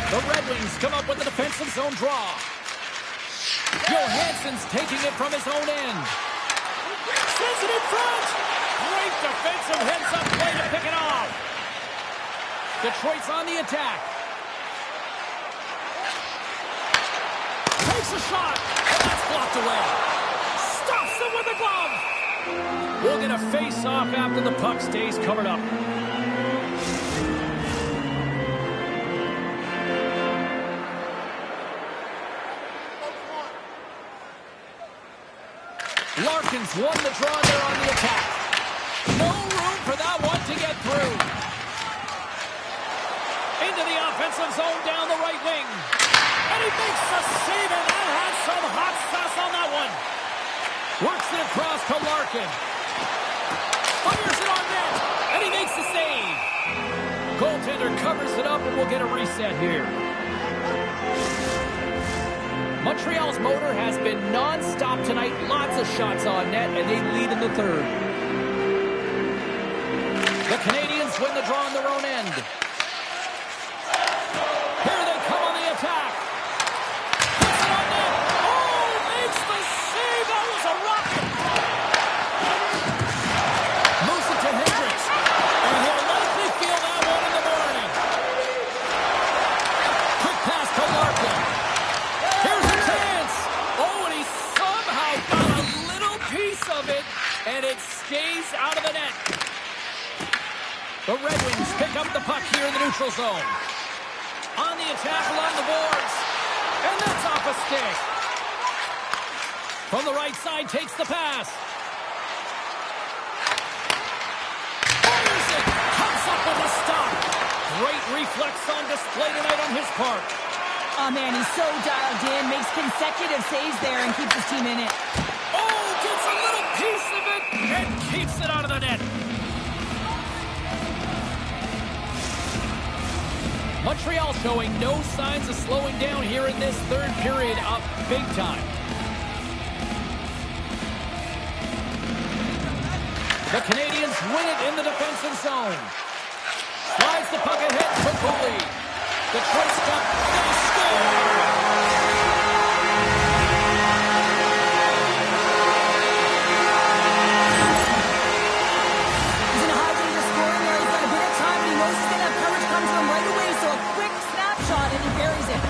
A: The Red Wings come up with a defensive zone draw. Johansson's taking it from his own end.
D: Sends it in front. Great defensive heads-up play to pick it off.
A: Detroit's on the attack.
D: Takes a shot, and that's blocked away. Stops him with a glove.
A: We'll get a face-off after the puck stays covered up. Larkin's won the draw there on the attack. No room for that one to get through. Into the offensive zone down the right wing.
D: And he makes the save, and that has some hot sauce on that one.
A: Works it across to Larkin. Fires it on net, and he makes the save. Goaltender covers it up, and we'll get a reset here. Montreal's motor has been non-stop tonight. Lots of shots on net, and they lead in the third. The Canadiens win the draw on their own end. Here they come on the attack. Puts it on net.
D: Oh, makes the save. That was a rocket.
A: Moves it to Hendricks. And he'll likely feel that one in the morning. Quick pass to Larkin. Here's a chance. Oh, and he somehow got a little piece of it, and it stays out of the net. The Red Wings pick up the puck here in the neutral zone. On the attack along the boards. And that's off a stick. From the right side, takes the pass. Fires it. Comes up with a stop. Great reflex on display tonight on his part.
C: Oh, man, he's so dialed in, makes consecutive saves there and keeps his team in it.
A: Oh, gets a little piece of it and keeps it out of the net. Montreal showing no signs of slowing down here in this third period, up big time. The Canadiens win it in the defensive zone. Slides the puck ahead for Cooley. Detroit's got, they score!
C: He's in a high range of scoring there. He's got a bit of time. He knows he's going to have coverage come to him right away, so a quick snapshot, and he buries it.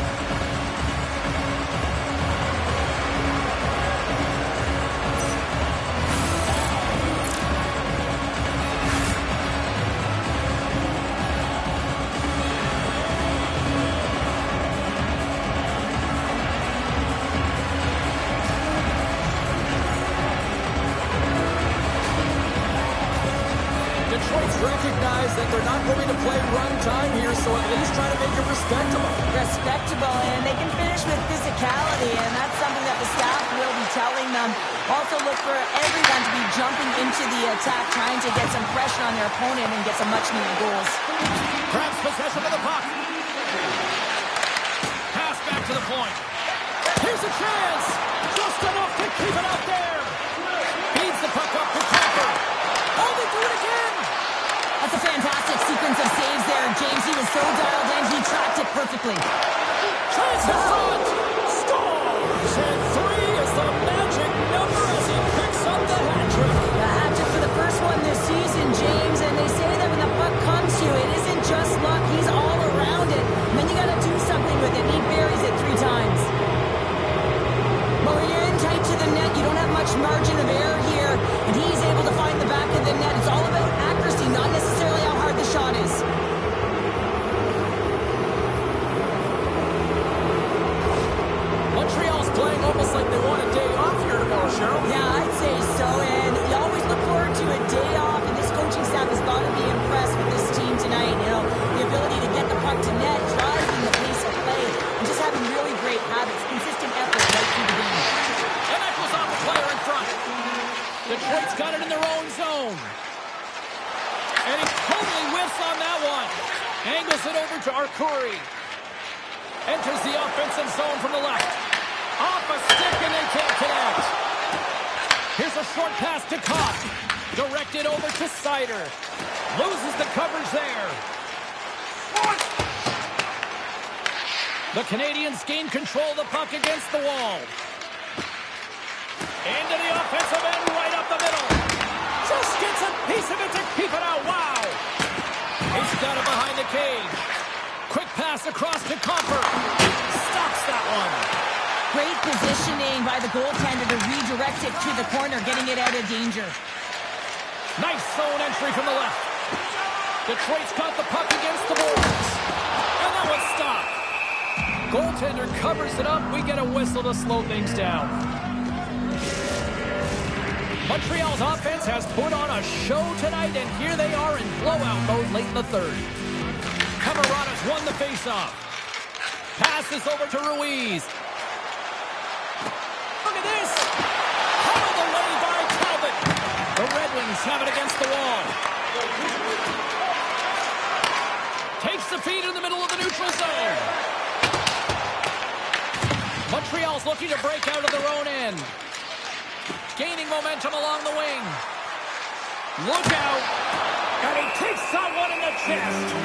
A: Detroit's recognized that they're not going to play run time here, so at least try to make it respectable.
C: Respectable, and they can finish with physicality, and that's something that the staff will be telling them. Also look for everyone to be jumping into the attack, trying to get some pressure on their opponent and get some much-needed goals.
A: Grabs possession of the puck. Pass back to the point. Here's a chance. Just enough to keep it out there. Feeds the puck up to Crawford. Oh, they do it again.
C: That's a fantastic sequence of saves there, James. He was so dialed in, he tracked it perfectly.
A: Chance in front. Scores. And 3 is the magic number as he picks up the hat trick.
C: The hat trick for the first one this season, James. And they say that when the puck comes to you, it isn't just luck. He's all around it. And then you got to do something with it. And he buries it 3 times. But when you're in tight to the net, you don't have much margin of error here. And he's able to find the back of the net. It's all about accuracy, not necessarily how hard the shot is.
A: Montreal's playing almost like they want a day off here tomorrow, Cheryl.
C: Yeah, I'd say so. And you always look forward to a day off. And this coaching staff has got to be impressed with this team tonight. You know, the ability to get the puck to net, driving the pace of play, and just having really great habits, consistent effort right through the game.
A: And that goes off a player in front. Detroit's got it in their own zone. And he totally whiffs on that one. Angles it over to Arcuri. Enters the offensive zone from the left. Off a stick and they can't connect. Here's a short pass to Kopp. Directed over to Sider. Loses the coverage there. The Canadiens gain control of the puck against the wall. Into the offensive end, right up the middle. Just gets a piece of it to keep it out. Wow. He's got it behind the cage. Quick pass across to Comfort. Stops that one.
C: Great positioning by the goaltender to redirect it to the corner, getting it out of danger.
A: Nice zone entry from the left. Detroit's got the puck against the boards. And that was stopped. Goaltender covers it up. We get a whistle to slow things down. Montreal's offense has put on a show tonight, and here they are in blowout mode late in the third. Camarada's won the faceoff. Passes over to Ruiz. Look at this. Out of the way by Talbot. The Red Wings have it against the wall. Takes the feed in the middle of the neutral zone. Montreal's looking to break out of their own end. Gaining momentum along the wing. Look out. And he takes someone in the chest.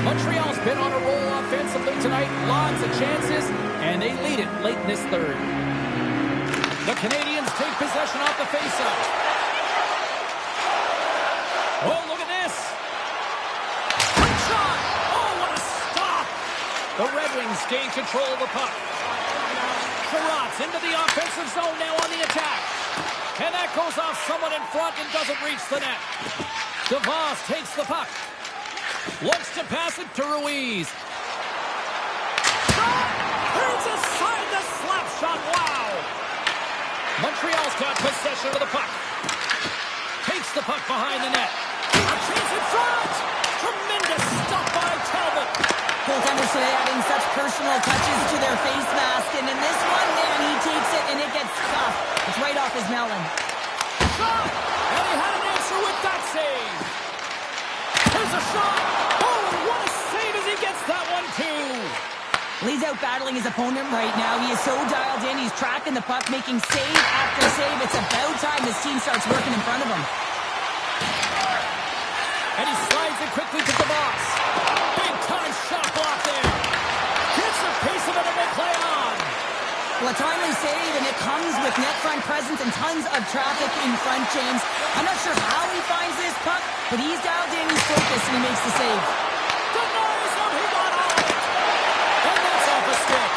A: Montreal's been on a roll offensively tonight. Lots of chances, and they lead it late in this third. The Canadiens take possession off the faceoff. Oh, look at this. Quick shot. Oh, what a stop. The Red Wings gain control of the puck. Sherratt's into the offensive zone now on the attack. And that goes off someone in front and doesn't reach the net. DeVos takes the puck. Looks to pass it to Ruiz. Shot! Turns aside the slap shot. Wow! Montreal's got possession of the puck. Takes the puck behind the net. A chance in front! Tremendous stop by Talbot.
C: Goaltenders today adding such personal touches to their face mask, and in this one, man, he takes it and it gets tough. It's right off his melon.
A: Shot! And he had an answer with that save. Here's a shot. Oh, what a save as he gets that one, too.
C: Well, he's out battling his opponent right now. He is so dialed in. He's tracking the puck, making save after save. It's about time this team starts working in front of him.
A: And he slides it quickly to the box. Big-time shot block there. Gets a piece of it and they play on.
C: Well, a timely save, and it comes with net front presence and tons of traffic in front, James. I'm not sure how he finds this puck, but he's dialed in, he's focused, and he makes the save.
A: Denies him, he got all of it. And that's off a stick.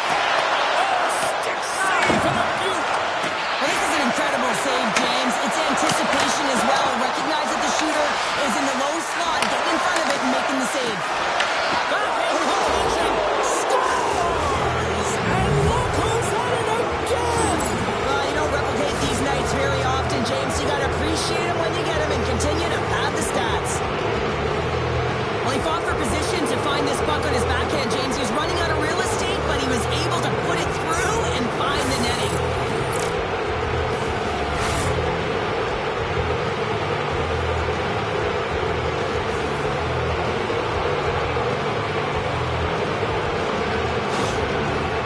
A: Oh, stick save and a beaut.
C: Well, this is an incredible save, James. It's anticipation as well. Recognize that the shooter is in the low slot, getting in front of it and making the save.
A: Backhand contention. Scores! And look who's on it again.
C: Well, you don't replicate these nights very often, James. You got to appreciate them when you get them and continue to pad the stats. Well, he fought for position to find this puck on his backhand, James. He was running out of real estate, but he was able to put it through and find the netting.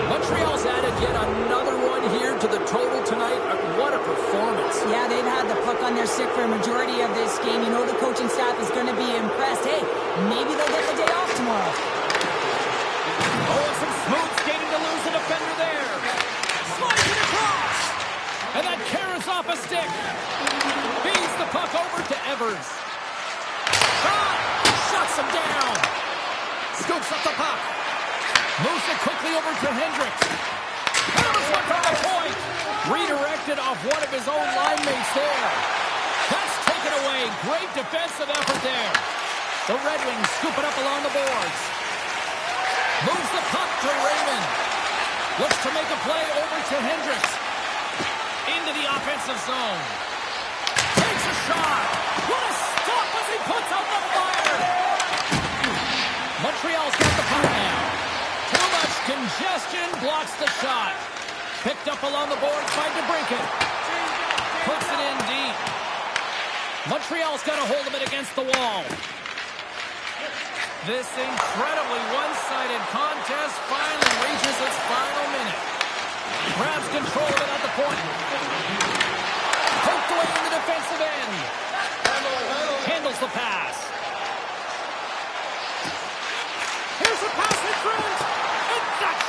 A: Montreal's added yet another one here to the total tonight. What a performance.
C: Yeah, they've had the puck on their stick for a majority of this game. You know the coaching staff is going to be impressed. Hey, maybe they'll get the day off tomorrow.
A: Oh, and some smooth skating to lose the defender there. Slides it across. And that carries off a stick. Feeds the puck over to Evers. Shot! Shuts him down. Scoops up the puck. Moves it quickly over to Hendricks. Evers went from the point. Redirected off one of his own line mates there. That's taken away. Great defensive effort there. The Red Wings scoop it up along the boards. Moves the puck to Raymond. Looks to make a play over to Hendricks. Into the offensive zone. Takes a shot. What a stop as he puts out the fire. Montreal's got the puck now. Too much congestion blocks the shot. Picked up along the boards by DeBrincat. Puts it in deep. Montreal's got a hold of it against the wall. This incredibly one-sided contest finally reaches its final minute. Grabs control of it at the point. Poked away in the defensive end. Handles the pass. Here's a pass in front. And that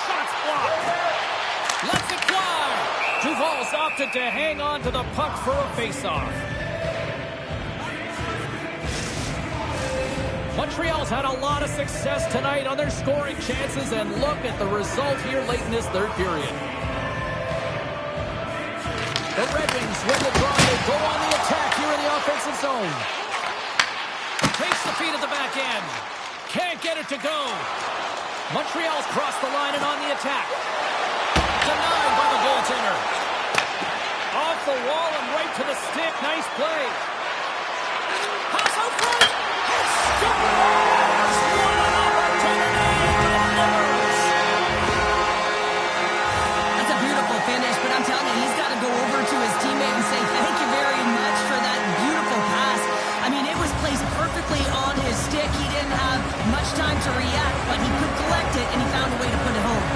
A: to hang on to the puck for a faceoff. Montreal's had a lot of success tonight on their scoring chances, and look at the result here late in this third period. The Red Wings win the draw. They go on the attack here in the offensive zone. Takes the feed at the back end. Can't get it to go. Montreal's crossed the line and on the attack. Denied by the goaltender. Off the wall and right to the stick. Nice play. Pass out front. It scores! What an opportunity!
B: That's a beautiful finish, but I'm telling you, he's got to go over to his teammate and say thank you very much for that beautiful pass. I mean, it was placed perfectly on his stick. He didn't have much time to react, but he could collect it, and he found a way to put it home.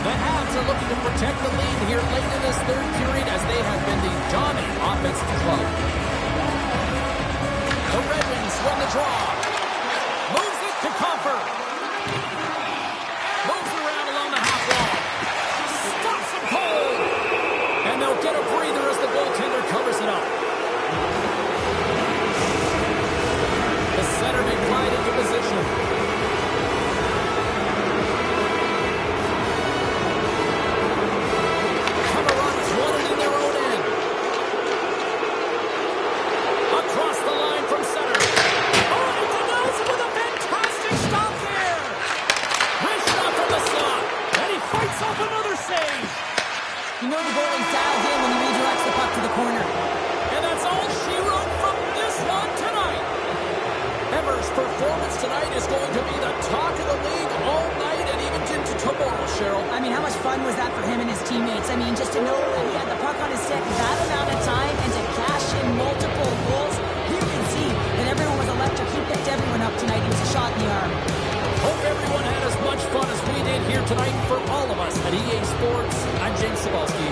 A: The Habs are looking to protect the lead here late in this third period as they have been the dominant offensive club. The Red Wings win the draw. Moves it to Comfort. Moves around along the half wall. Stops him cold. And they'll get a breather as the goaltender covers it up. The centerman glide into position. Camarone's won it in their own end. Across the line from center.
D: Oh, he denies it with a fantastic stop there.
A: Wrist shot from the slot.
D: And he fights off another save.
B: You know the goalie's dialed in when he redirects the puck to the corner.
A: And that's all she wrote from this one tonight. Evers' performance tonight is going to be the talk of the league all night and even into tomorrow, Cheryl.
B: I mean, how much fun was that for him and his teammates? I mean, just to know that he had the puck on his stick that amount of time and to cash in multiple goals, you can see that everyone was electric. He picked everyone up tonight. It was a shot in the arm.
A: Hope everyone had as much fun as we did here tonight. For all of us at EA Sports, I'm James Cebulski.